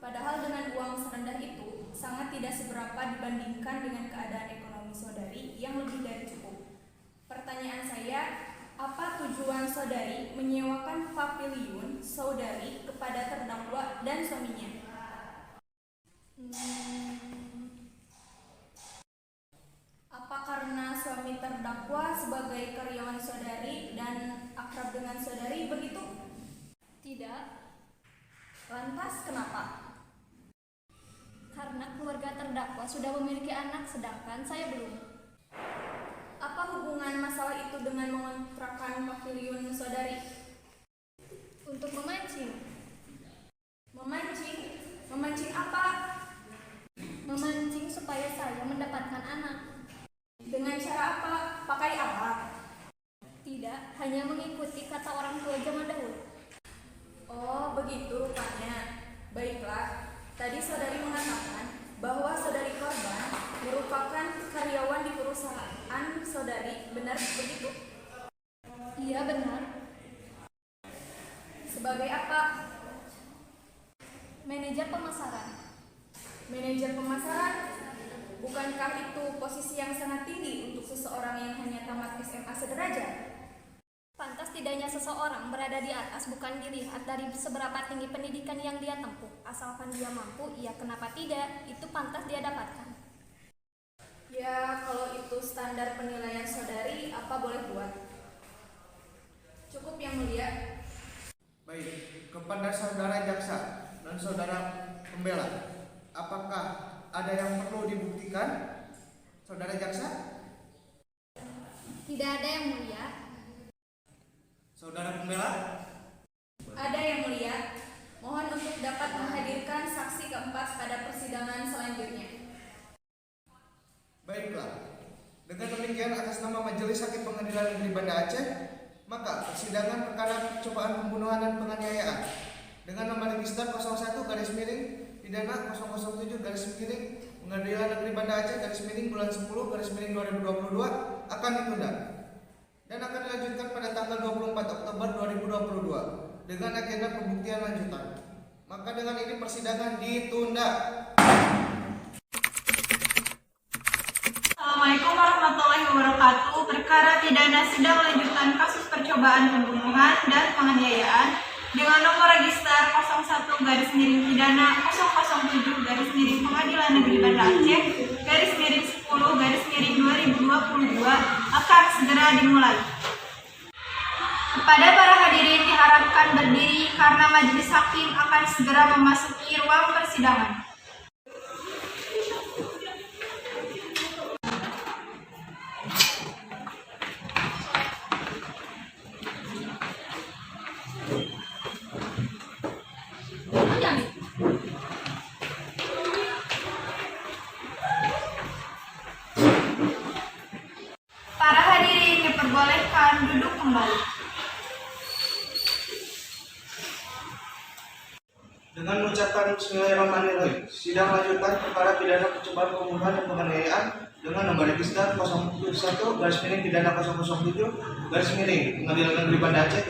Padahal dengan uang serendah itu sangat tidak seberapa dibandingkan dengan keadaan ekonomi saudari yang lebih dari cukup. Pertanyaan saya, apa tujuan saudari menyewakan paviliun saudari kepada terdakwa dan suaminya? Apa karena suami terdakwa sebagai karyawan saudari dan akrab dengan saudari begitu? Tidak. Lantas kenapa? Karena keluarga terdakwa sudah memiliki anak sedangkan saya belum. Apa hubungan masalah itu dengan mengontrakkan paviliun saudari? Untuk memancing. Memancing? Memancing apa? Memancing supaya saya mendapatkan anak. Dengan cara apa? Pakai alat? Tidak, hanya mengikuti kata orang tua zaman dahulu. Oh, begitu rupanya. Baiklah, tadi saudari mengatakan bahwa saudari korban merupakan karyawan di perusahaan saudari, benar begitu? Iya, benar. Sebagai apa? Manajer pemasaran. Manajer pemasaran? Bukankah itu posisi yang sangat tinggi untuk seseorang yang hanya tamat SMA sederajat? Pantas tidaknya seseorang berada di atas bukan dilihat dari seberapa tinggi pendidikan yang dia tempuh. Asalkan dia mampu, ya kenapa tidak? Itu pantas dia dapatkan. Ya, kalau itu standar penilaian saudari, apa boleh buat? Cukup yang mulia. Baik, kepada saudara jaksa dan saudara pembela, apakah ada yang perlu dibuktikan? Saudara jaksa? Tidak ada yang mulia. Saudara pembela? Ada yang mulia. Mohon untuk dapat menghadirkan saksi keempat pada persidangan selanjutnya. Baiklah, dengan demikian atas nama Majelis Hakim Pengadilan Negeri Banda Aceh, maka persidangan perkara percobaan pembunuhan dan penganiayaan dengan nomor register 01/pidana 007/, Pengadilan Negeri Banda Aceh bulan 10/2022 akan ditunda dan akan dilanjutkan pada tanggal 24 Oktober 2022 dengan agenda pembuktian lanjutan. Maka dengan ini persidangan ditunda. Assalamualaikum warahmatullahi wabarakatuh. Perkara pidana sidang lanjutan kasus percobaan pembunuhan dan penganiayaan dengan nomor register 01/pidana 007/ Pengadilan Negeri Banda Aceh /10/2022 akan segera dimulai. Kepada para hadirin diharapkan berdiri karena majelis hakim akan segera memasuki ruang persidangan. Para hadirin diperbolehkan duduk kembali. Dengan mengucapkan Bismillahirrahmanirrahim, sidang lanjutan perkara pidana percobaan pembunuhan dan penganiayaan dengan nomor register 01/pidana 007/ Pengadilan Negeri Banda Aceh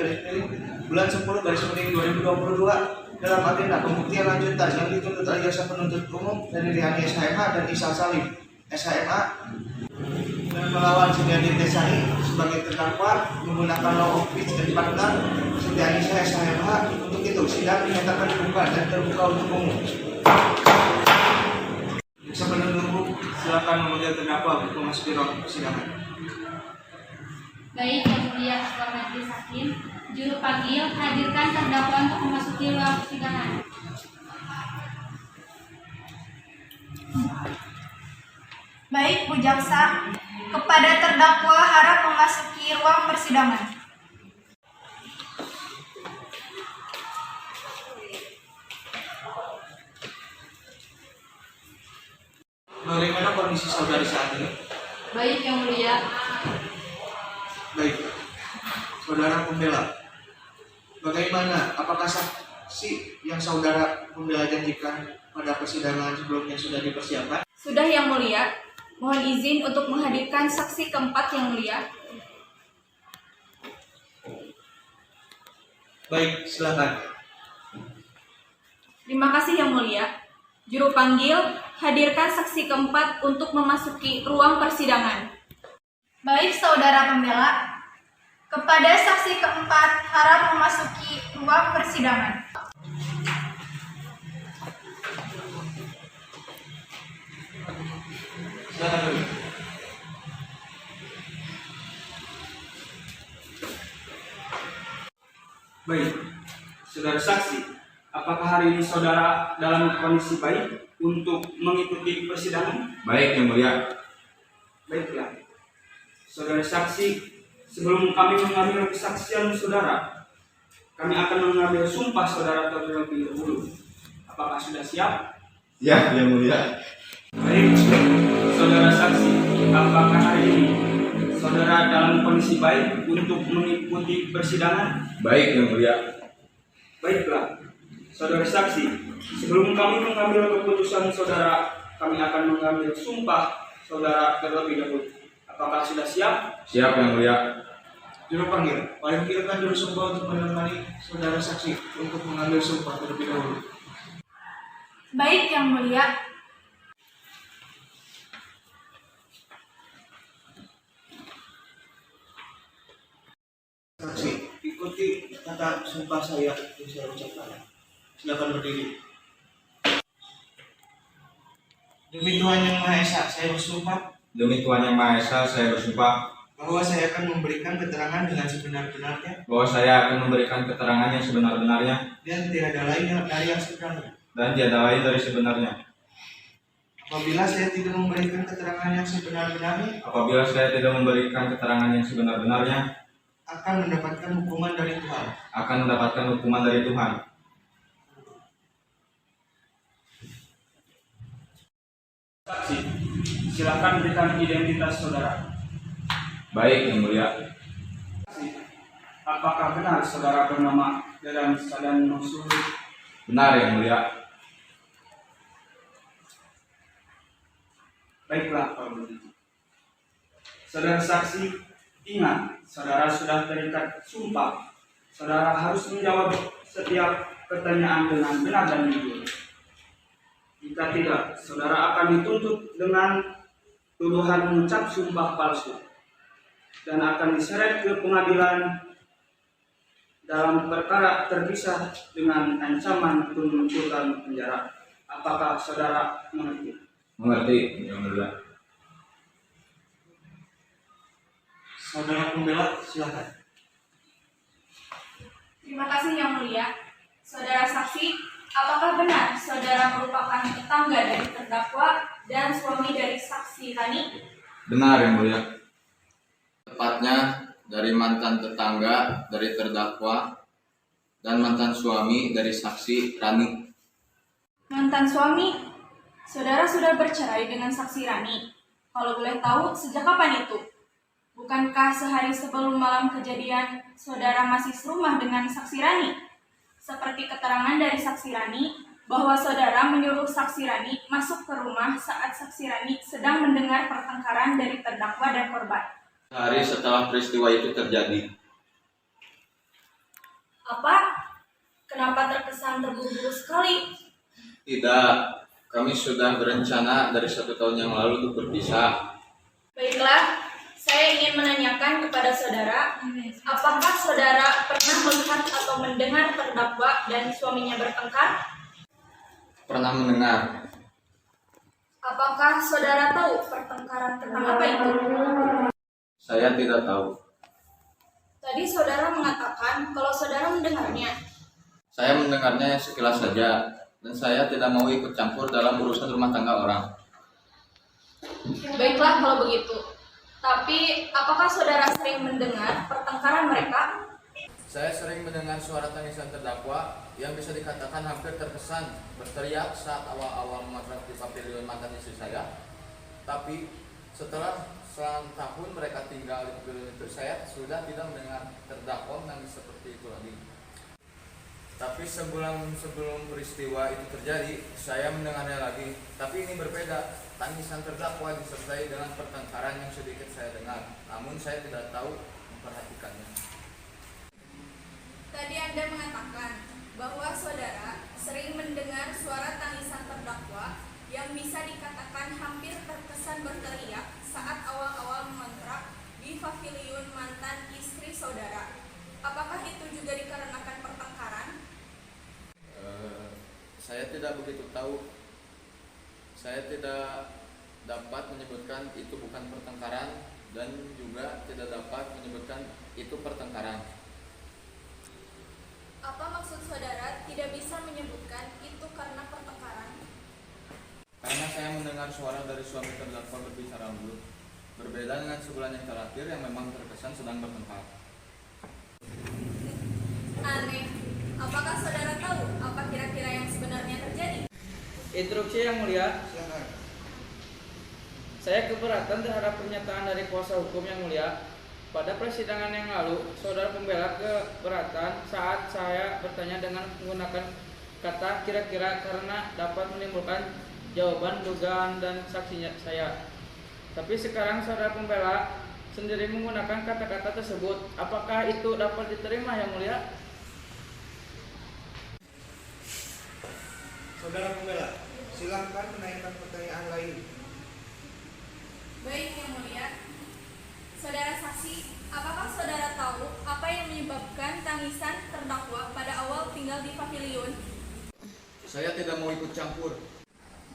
bulan 10/2022 dalam agenda pembuktian lanjutan yang dituntut oleh jaksa penuntut umum dari Rihani SHMH dan Isal Salim SHMH dan melawan Suryadi Desai sebagai terdakwa menggunakan law of peace dan partner Siti Aisyah SHMH. Untuk itu sidang dinyatakan dibuka dan terbuka untuk umum. Jaksa penuntut umum silakan memanggil terdakwa untuk memasuki ruang persidangan. Baik Yang Mulia Ketua Majelis Hakim, juru panggil, hadirkan terdakwa untuk memasuki ruang persidangan. Baik Bu Jaksa, kepada terdakwa harap memasuki ruang persidangan. Bagaimana kondisi saudari saat ini? Baik Yang Mulia. Baik, saudara pembela. Bagaimana? Apakah saksi yang saudara pembela janjikan pada persidangan sebelumnya sudah dipersiapkan? Sudah Yang Mulia. Mohon izin untuk menghadirkan saksi keempat Yang Mulia. Baik, silakan. Terima kasih Yang Mulia. Juru panggil, hadirkan saksi keempat untuk memasuki ruang persidangan. Baik saudara pembela, kepada saksi keempat harap memasuki ruang persidangan. Silakan dulu. Baik, saudara saksi, apakah hari ini saudara dalam kondisi baik untuk mengikuti persidangan? Baik, Yang Mulia. Baiklah, saudara saksi, sebelum kami mengambil kesaksian saudara, kami akan mengambil sumpah saudara terlebih dahulu. Apakah sudah siap? Ya, Yang Mulia. Baik, saudara saksi, apakah hari ini saudara dalam kondisi baik untuk mengikuti persidangan? Baik, Yang Mulia. Baiklah, saudara saksi, sebelum kami mengambil keputusan saudara, kami akan mengambil sumpah saudara terlebih dahulu. Apakah sudah siap? Siap, Yang Mulia. Juru panggil, panggilkan juru sumpah untuk menemani saudara saksi untuk mengambil sumpah terlebih dahulu. Baik Yang Mulia. Saksi, ikuti kata sumpah saya yang saya ucapkan. Silakan berdiri. Demi Tuhan Yang Maha Esa, saya bersumpah Demi Tuhan Yang Maha Esa, saya bersumpah bahwa saya akan memberikan keterangan dengan sebenar-benarnya bahwa saya akan memberikan keterangan yang sebenar-benarnya dan tiada lain dari yang sebenarnya. dan tiada lain dari sebenarnya. Apabila saya tidak memberikan keterangan yang sebenar-benarnya, Apabila saya tidak memberikan keterangan yang sebenar-benarnya, akan mendapatkan hukuman dari Tuhan. akan mendapatkan hukuman dari Tuhan. Saksi, silakan berikan identitas saudara. Baik, Yang Mulia. Saksi, apakah benar saudara bernama Dadan Sadan Mansur? Benar, Yang Mulia. Baiklah kalau begitu. Saudara saksi, ingat, saudara sudah terikat sumpah. Saudara harus menjawab setiap pertanyaan dengan benar dan jujur. Jika tidak, saudara akan dituntut dengan tuduhan mengucap sumpah palsu dan akan diseret ke pengadilan dalam perkara terpisah dengan ancaman tuntutan penjara. Apakah saudara mengerti? Mengerti, Yang Mulia. Saudara pembela, silakan. Terima kasih Yang Mulia. Saudara saksi, apakah benar saudara merupakan tetangga dari terdakwa dan suami dari saksi Rani? Benar, Yang Mulia. Tepatnya dari mantan tetangga dari terdakwa dan mantan suami dari saksi Rani. Mantan suami, saudara sudah bercerai dengan saksi Rani. Kalau boleh tahu, sejak kapan itu? Bukankah sehari sebelum malam kejadian, saudara masih serumah dengan saksi Rani? Seperti keterangan dari saksi Rani, bahwa saudara menyuruh saksi Rani masuk ke rumah saat saksi Rani sedang mendengar pertengkaran dari terdakwa dan korban. Hari setelah peristiwa itu terjadi. Apa? Kenapa terkesan terburu-buru sekali? Tidak, kami sudah berencana dari 1 tahun yang lalu untuk berpisah. Baiklah, saya ingin menanyakan kepada saudara, apakah saudara pernah melihat atau mendengar terdakwa dan suaminya bertengkar? Pernah mendengar. Apakah saudara tahu pertengkaran tentang apa itu? Saya tidak tahu. Tadi saudara mengatakan kalau saudara mendengarnya. Saya mendengarnya sekilas saja, dan saya tidak mau ikut campur dalam urusan rumah tangga orang. Baiklah kalau begitu. Tapi apakah saudara sering mendengar pertengkaran mereka? Saya sering mendengar suara tangisan terdakwa yang bisa dikatakan hampir terkesan berteriak saat awal-awal memotret di pavilion mantan istri saya. Tapi setelah selang tahun mereka tinggal di pavilion itu, saya sudah tidak mendengar terdakwa menangis seperti itu lagi. Tapi sebulan sebelum peristiwa itu terjadi, saya mendengarnya lagi. Tapi ini berbeda. Tangisan terdakwa disertai dengan pertengkaran yang sedikit saya dengar. Namun saya tidak tahu memperhatikannya. Tadi Anda mengatakan bahwa saudara sering mendengar suara tangisan terdakwa yang bisa dikatakan hampir terkesan berteriak saat awal-awal mengontrak di pavilion mantan istri saudara. Apakah itu juga dikarenakan pertengkaran? Saya tidak begitu tahu. Saya tidak dapat menyebutkan itu bukan pertengkaran dan juga tidak dapat menyebutkan itu pertengkaran. Apa maksud saudara tidak bisa menyebutkan itu karena pertengkaran? Karena saya mendengar suara dari suami terdakwa berbicara lembut, berbeda dengan sebulan yang terakhir yang memang terkesan sedang bertengkar. Aneh. Apakah saudara tahu apa kira-kira yang sebenarnya terjadi? Instruksi Yang Mulia, Silakan. saya keberatan terhadap pernyataan dari kuasa hukum Yang Mulia. Pada persidangan yang lalu, saudara pembela keberatan saat saya bertanya dengan menggunakan kata kira-kira karena dapat menimbulkan jawaban, dugaan, dan saksinya saya. Tapi sekarang saudara pembela sendiri menggunakan kata-kata tersebut. Apakah itu dapat diterima Yang Mulia? Saudara pembela, silakan menaikkan pertanyaan lain. Baik, Yang Mulia. Saudara saksi, apakah saudara tahu apa yang menyebabkan tangisan terdakwa pada awal tinggal di pavilion? Saya tidak mau ikut campur.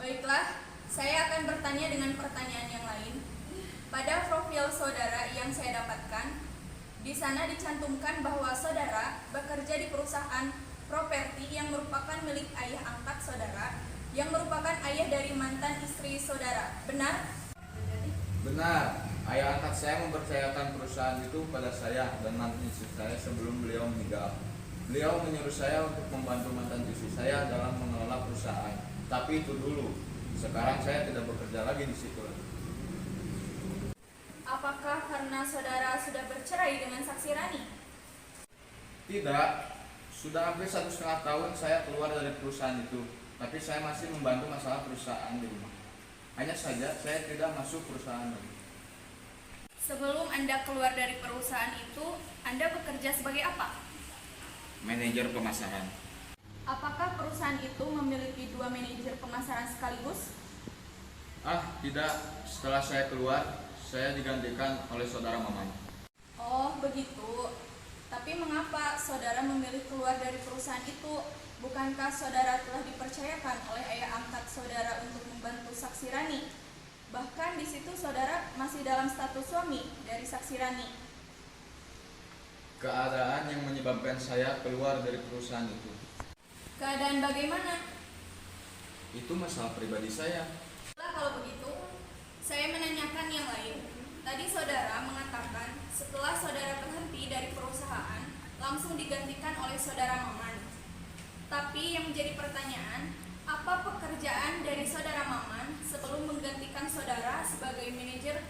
Baiklah, saya akan bertanya dengan pertanyaan yang lain. Pada profil saudara yang saya dapatkan, di sana dicantumkan bahwa saudara bekerja di perusahaan properti yang merupakan milik ayah angkat saudara, yang merupakan ayah dari mantan istri saudara. Benar? Benar, ayah angkat saya mempercayakan perusahaan itu pada saya dan mantan istri saya sebelum beliau meninggal. Beliau menyuruh saya untuk membantu mantan istri saya dalam mengelola perusahaan. Tapi itu dulu, sekarang saya tidak bekerja lagi di situ. Apakah karena saudara sudah bercerai dengan saksi Rani? Tidak, sudah hampir 1,5 tahun saya keluar dari perusahaan itu. Tapi saya masih membantu masalah perusahaan di rumah. Hanya saja saya tidak masuk perusahaan lagi. Sebelum Anda keluar dari perusahaan itu, Anda bekerja sebagai apa? Manajer pemasaran. Apakah perusahaan itu memiliki 2 manajer pemasaran sekaligus? Tidak. Setelah saya keluar, saya digantikan oleh saudara Maman. Oh, begitu. Tapi mengapa saudara memilih keluar dari perusahaan itu? Bukankah saudara telah dipercayakan oleh ayah angkat saudara untuk membantu saksi Rani? Bahkan di situ saudara masih dalam status suami dari saksi Rani. Keadaan yang menyebabkan saya keluar dari perusahaan itu. Keadaan bagaimana? Itu masalah pribadi saya. Kalau begitu, saya menanyakan yang lain. Tadi saudara mengatakan setelah saudara berhenti dari perusahaan, langsung digantikan oleh saudara Maman. Tapi yang menjadi pertanyaan, apa pekerjaan dari saudara Maman sebelum menggantikan saudara sebagai manajer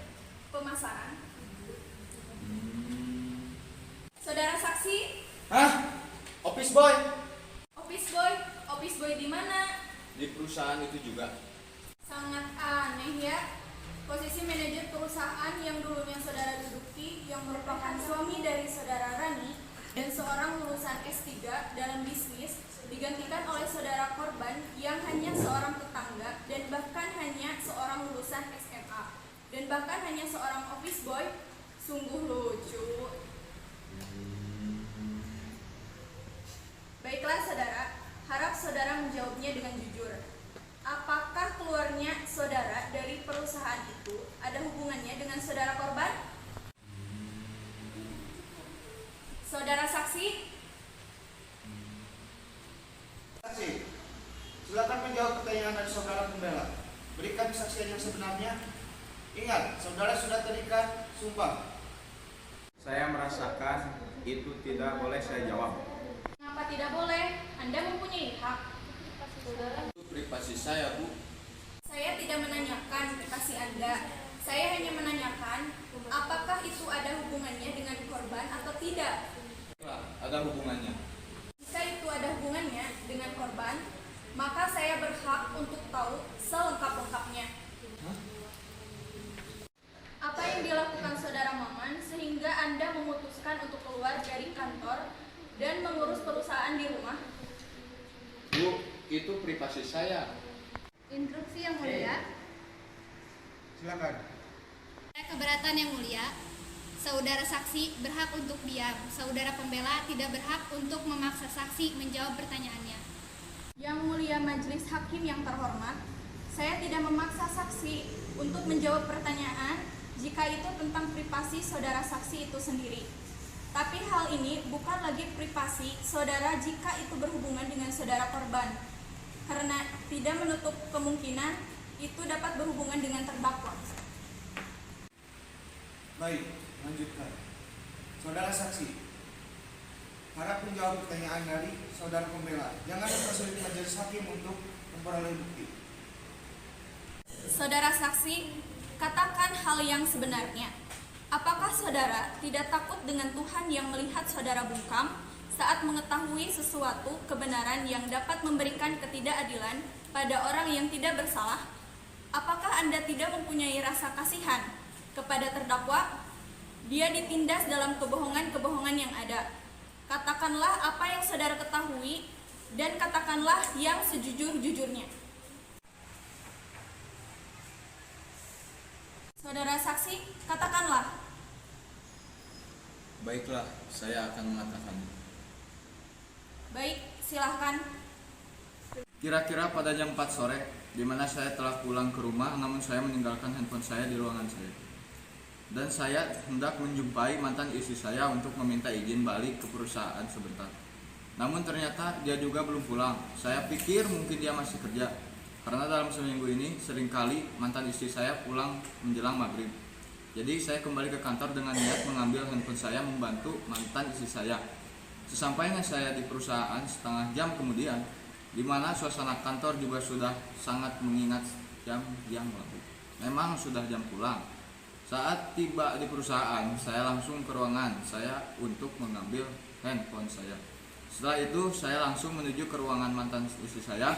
pemasaran? Saudara saksi? Office boy? Office boy di mana? Di perusahaan itu juga. Sangat aneh ya. Posisi manajer perusahaan yang dulunya saudara duduki, yang merupakan suami dari saudara Rani dan seorang lulusan S3 dalam bisnis, digantikan oleh saudara korban yang hanya seorang tetangga dan bahkan hanya seorang lulusan SMA dan bahkan hanya seorang office boy. Sungguh lucu. Baiklah saudara, harap saudara menjawabnya dengan jujur. Apakah keluarnya saudara dari perusahaan itu ada hubungannya dengan saudara korban? saksi. Saksi, silakan menjawab pertanyaan dari saudara pembela. Berikan kesaksian yang sebenarnya. Ingat, saudara sudah terikat sumpah. Saya merasakan itu tidak boleh saya jawab. Kenapa tidak boleh? Anda mempunyai hak. Itu privasi saya, Bu. Saya tidak menanyakan privasi Anda. Saya hanya menanyakan apakah itu ada hubungannya dengan korban atau tidak. Ada hubungannya. Jika itu ada hubungannya dengan korban, maka saya berhak untuk tahu selengkap-lengkapnya. Apa yang dilakukan saudara Maman sehingga Anda memutuskan untuk keluar dari kantor dan mengurus perusahaan di rumah? Bu, itu privasi saya. Instruksi yang mulia. Silakan. Saya keberatan yang mulia. Saudara saksi berhak untuk diam. Saudara pembela tidak berhak untuk memaksa saksi menjawab pertanyaannya. Yang mulia majelis hakim yang terhormat, saya tidak memaksa saksi untuk menjawab pertanyaan jika itu tentang privasi saudara saksi itu sendiri. Tapi hal ini bukan lagi privasi saudara jika itu berhubungan dengan saudara korban, karena tidak menutup kemungkinan itu dapat berhubungan dengan terdakwa. Baik, lanjutkan. Saudara saksi, harap menjawab pertanyaan dari saudara pembela. Jangan mempersulit majelis hakim untuk memperoleh bukti. Saudara saksi, katakan hal yang sebenarnya. Apakah saudara tidak takut dengan Tuhan yang melihat saudara bungkam saat mengetahui sesuatu kebenaran yang dapat memberikan ketidakadilan pada orang yang tidak bersalah? Apakah Anda tidak mempunyai rasa kasihan kepada terdakwa? Dia ditindas dalam kebohongan-kebohongan yang ada. Katakanlah apa yang saudara ketahui dan katakanlah yang sejujur-jujurnya. Saudara saksi, katakanlah. Baiklah, saya akan mengatakan. Baik, silahkan. Kira-kira pada jam 4 sore, di mana saya telah pulang ke rumah, namun saya meninggalkan handphone saya di ruangan saya. Dan saya hendak menjumpai mantan istri saya untuk meminta izin balik ke perusahaan sebentar. Namun ternyata dia juga belum pulang. Saya pikir mungkin dia masih kerja, karena dalam seminggu ini seringkali mantan istri saya pulang menjelang maghrib. Jadi saya kembali ke kantor dengan niat mengambil handphone saya membantu mantan istri saya. Sesampainya saya di perusahaan setengah jam kemudian, di mana suasana kantor juga sudah sangat mengingat jam yang lalu. Memang sudah jam pulang. Saat tiba di perusahaan, saya langsung ke ruangan saya untuk mengambil handphone saya. Setelah itu, saya langsung menuju ke ruangan mantan istri saya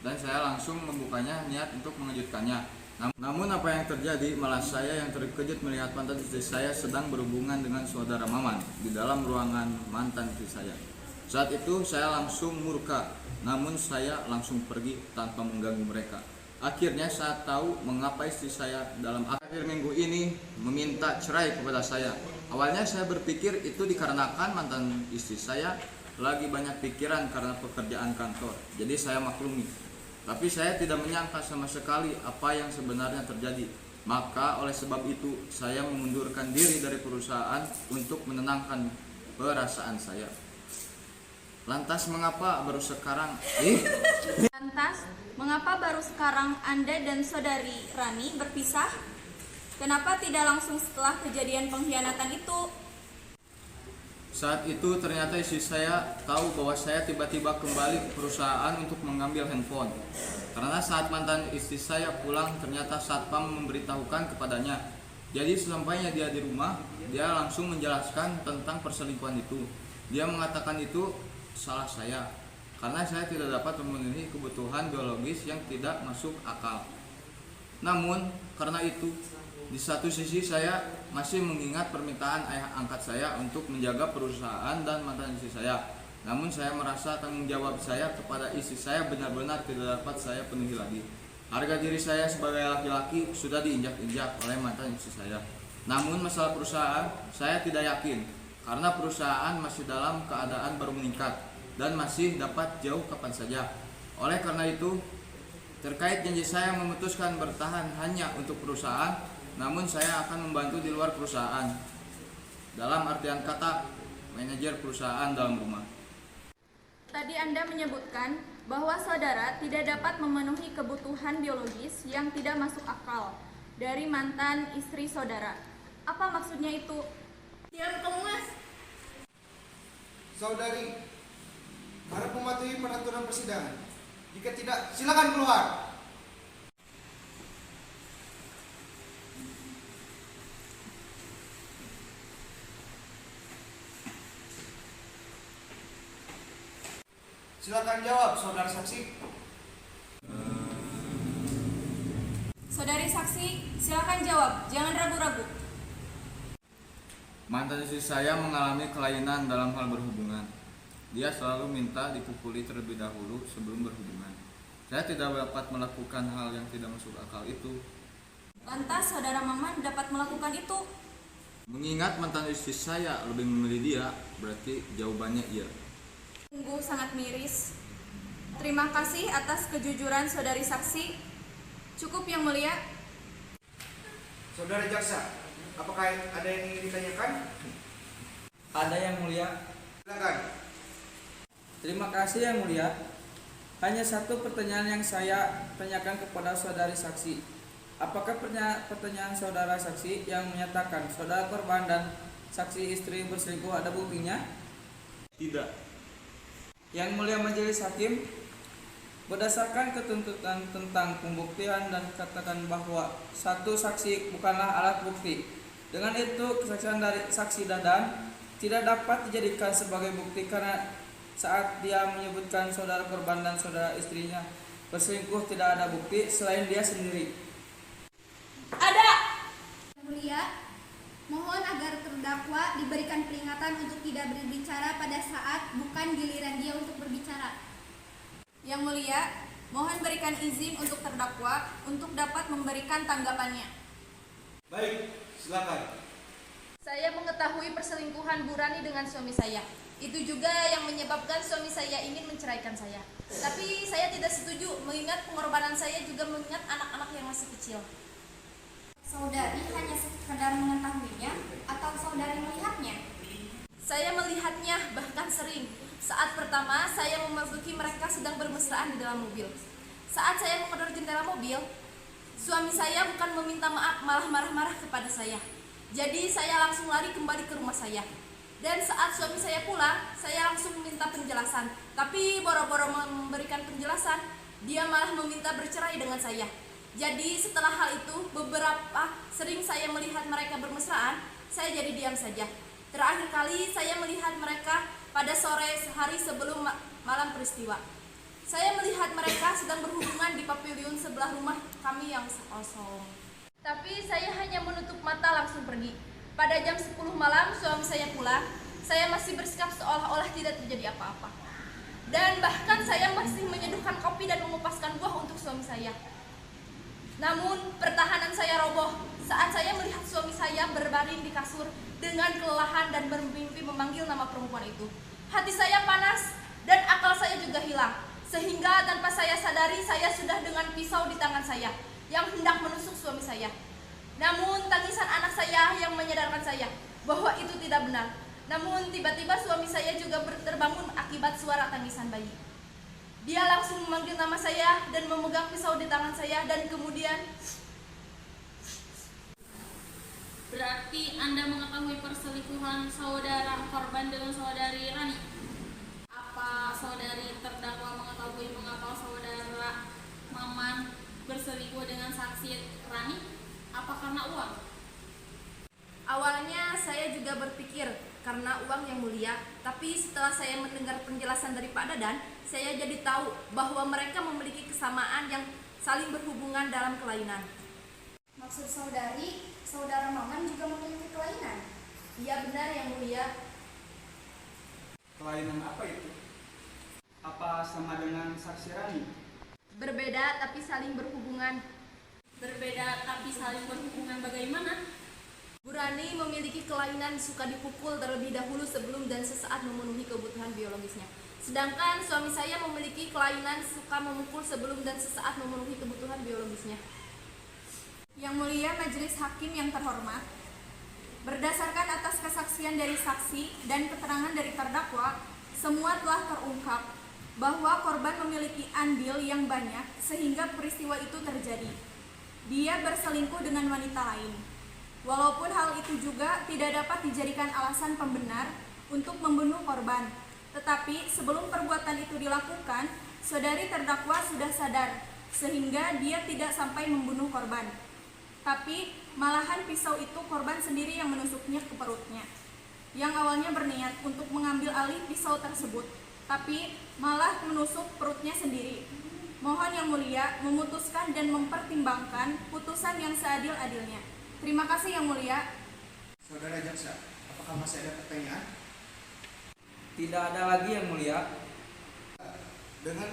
dan saya langsung membukanya niat untuk mengejutkannya. Namun apa yang terjadi, malah saya yang terkejut melihat mantan istri saya sedang berhubungan dengan saudara Maman di dalam ruangan mantan istri saya. Saat itu saya langsung murka, namun saya langsung pergi tanpa mengganggu mereka. Akhirnya saya tahu mengapa istri saya dalam akhir minggu ini meminta cerai kepada saya. Awalnya saya berpikir itu dikarenakan mantan istri saya lagi banyak pikiran karena pekerjaan kantor. Jadi saya maklumi. Tapi saya tidak menyangka sama sekali apa yang sebenarnya terjadi. Maka oleh sebab itu saya mengundurkan diri dari perusahaan untuk menenangkan perasaan saya. Lantas mengapa baru sekarang Anda dan saudari Rani berpisah? Kenapa tidak langsung setelah kejadian pengkhianatan itu? Saat itu ternyata istri saya tahu bahwa saya tiba-tiba kembali ke perusahaan untuk mengambil handphone. Karena saat mantan istri saya pulang ternyata satpam memberitahukan kepadanya. Jadi sesampainya dia di rumah, dia langsung menjelaskan tentang perselingkuhan itu. Dia mengatakan itu salah saya, karena saya tidak dapat memenuhi kebutuhan biologis yang tidak masuk akal. Namun karena itu, di satu sisi saya masih mengingat permintaan ayah angkat saya untuk menjaga perusahaan dan mantan istri saya. Namun saya merasa tanggung jawab saya kepada istri saya benar-benar tidak dapat saya penuhi lagi. Harga diri saya sebagai laki-laki sudah diinjak-injak oleh mantan istri saya. Namun masalah perusahaan saya tidak yakin, karena perusahaan masih dalam keadaan baru meningkat dan masih dapat jauh kapan saja. Oleh karena itu, terkait janji saya memutuskan bertahan hanya untuk perusahaan, namun saya akan membantu di luar perusahaan. Dalam artian kata, manajer perusahaan dalam rumah. Tadi Anda menyebutkan bahwa saudara tidak dapat memenuhi kebutuhan biologis yang tidak masuk akal dari mantan istri saudara. Apa maksudnya itu? Diam kamu, Mas. Saudari, harap mematuhi peraturan persidangan. Jika tidak, silakan keluar. Silakan jawab, saudara saksi. Saudari saksi, silakan jawab, jangan ragu-ragu. Mantan istri saya mengalami kelainan dalam hal berhubungan. Dia selalu minta dipukuli terlebih dahulu sebelum berhubungan. Saya tidak dapat melakukan hal yang tidak masuk akal itu. Lantas saudara Maman dapat melakukan itu? Mengingat mantan istri saya lebih memilih dia, berarti jawabannya iya. Sungguh sangat miris. Terima kasih atas kejujuran saudari saksi. Cukup yang mulia. Saudara jaksa, apakah ada yang ingin ditanyakan? Ada yang mulia. Silakan. Terima kasih yang mulia. Hanya satu pertanyaan yang saya tanyakan kepada saudari saksi. Apakah pertanyaan saudara saksi yang menyatakan saudara korban dan saksi istri berselingkuh ada buktinya? Tidak. Yang mulia majelis hakim, berdasarkan ketentuan tentang pembuktian dan katakan bahwa satu saksi bukanlah alat bukti. Dengan itu kesaksian dari saksi Dadan tidak dapat dijadikan sebagai bukti karena saat dia menyebutkan saudara korban dan saudara istrinya berselingkuh tidak ada bukti selain dia sendiri. Ada! Yang mulia, mohon agar terdakwa diberikan peringatan untuk tidak berbicara pada saat bukan giliran dia untuk berbicara. Yang mulia, mohon berikan izin untuk terdakwa untuk dapat memberikan tanggapannya. Baik, silakan. Saya mengetahui perselingkuhan Bu Rani dengan suami saya. Itu juga yang menyebabkan suami saya ingin menceraikan saya. Tapi saya tidak setuju mengingat pengorbanan saya juga mengingat anak-anak yang masih kecil. Saudari hanya sekedar mengetahuinya atau saudari melihatnya? Saya melihatnya bahkan sering. Saat pertama saya memasuki mereka sedang bermesraan di dalam mobil. Saat saya mengodor jendela mobil, suami saya bukan meminta maaf, malah marah-marah kepada saya. Jadi saya langsung lari kembali ke rumah saya. Dan saat suami saya pulang, saya langsung meminta penjelasan. Tapi boro-boro memberikan penjelasan, dia malah meminta bercerai dengan saya. Jadi setelah hal itu, beberapa sering saya melihat mereka bermesraan, saya jadi diam saja. Terakhir kali saya melihat mereka pada sore hari sebelum malam peristiwa. Saya melihat mereka sedang berhubungan di pavilion sebelah rumah kami yang kosong. Tapi saya hanya menutup mata langsung pergi. Pada jam 10 malam suami saya pulang, saya masih bersikap seolah-olah tidak terjadi apa-apa. Dan bahkan saya masih menyeduhkan kopi dan mengupaskan buah untuk suami saya. Namun pertahanan saya roboh saat saya melihat suami saya berbaring di kasur dengan kelelahan dan bermimpi memanggil nama perempuan itu. Hati saya panas dan akal saya juga hilang. Sehingga tanpa saya sadari saya sudah dengan pisau di tangan saya yang hendak menusuk suami saya. Namun tangisan anak saya yang menyadarkan saya bahwa itu tidak benar. Namun tiba-tiba suami saya juga terbangun akibat suara tangisan bayi. Dia langsung memanggil nama saya dan memegang pisau di tangan saya dan kemudian... Berarti Anda mengetahui perselingkuhan saudara korban dengan saudari Rani? Apa saudari terdakwa mengetahui mengapa saudara Maman berselingkuh dengan saksi Rani? Apa karena uang? Awalnya saya juga berpikir karena uang yang mulia, tapi setelah saya mendengar penjelasan dari Pak Dadan, saya jadi tahu bahwa mereka memiliki kesamaan yang saling berhubungan dalam kelainan. Maksud saudari, saudara Maman juga memiliki kelainan? Iya benar yang mulia. Kelainan apa itu? Apa sama dengan saksi Rani? Berbeda tapi saling berhubungan. Berbeda tapi saling berhubungan bagaimana? Bu Rani memiliki kelainan suka dipukul terlebih dahulu sebelum dan sesaat memenuhi kebutuhan biologisnya. Sedangkan suami saya memiliki kelainan suka memukul sebelum dan sesaat memenuhi kebutuhan biologisnya. Yang mulia majelis hakim yang terhormat, berdasarkan atas kesaksian dari saksi dan keterangan dari terdakwa, semua telah terungkap bahwa korban memiliki andil yang banyak sehingga peristiwa itu terjadi. Dia berselingkuh dengan wanita lain. Walaupun hal itu juga tidak dapat dijadikan alasan pembenar untuk membunuh korban, tetapi sebelum perbuatan itu dilakukan, saudari terdakwa sudah sadar sehingga dia tidak sampai membunuh korban. Tapi malahan pisau itu korban sendiri yang menusuknya ke perutnya. Yang awalnya berniat untuk mengambil alih pisau tersebut, tapi malah menusuk perutnya sendiri. Mohon Yang Mulia memutuskan dan mempertimbangkan putusan yang seadil-adilnya. Terima kasih Yang Mulia. Saudara jaksa, apakah masih ada pertanyaan? Tidak ada lagi Yang Mulia. Dengan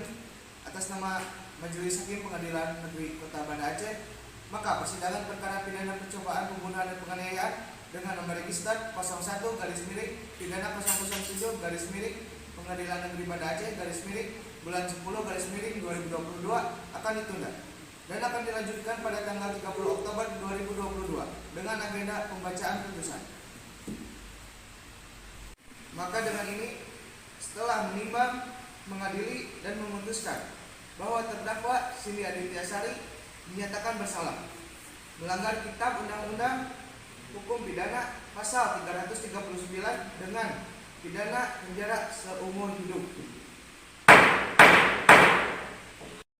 atas nama Majelis Hakim Pengadilan Negeri Kota Banda Aceh, maka persidangan perkara pidana percobaan pembunuhan dan penganiayaan dengan nomor register 01-pidana 007 Pengadilan Negeri Banda Aceh bulan 10 2022 akan ditunda dan akan dilanjutkan pada tanggal 30 Oktober 2022 dengan agenda pembacaan putusan. Maka dengan ini, setelah menimbang, mengadili dan memutuskan bahwa terdakwa Cindy Aditya Sari dinyatakan bersalah melanggar Kitab Undang-Undang Hukum Pidana pasal 339 dengan pidana penjara seumur hidup.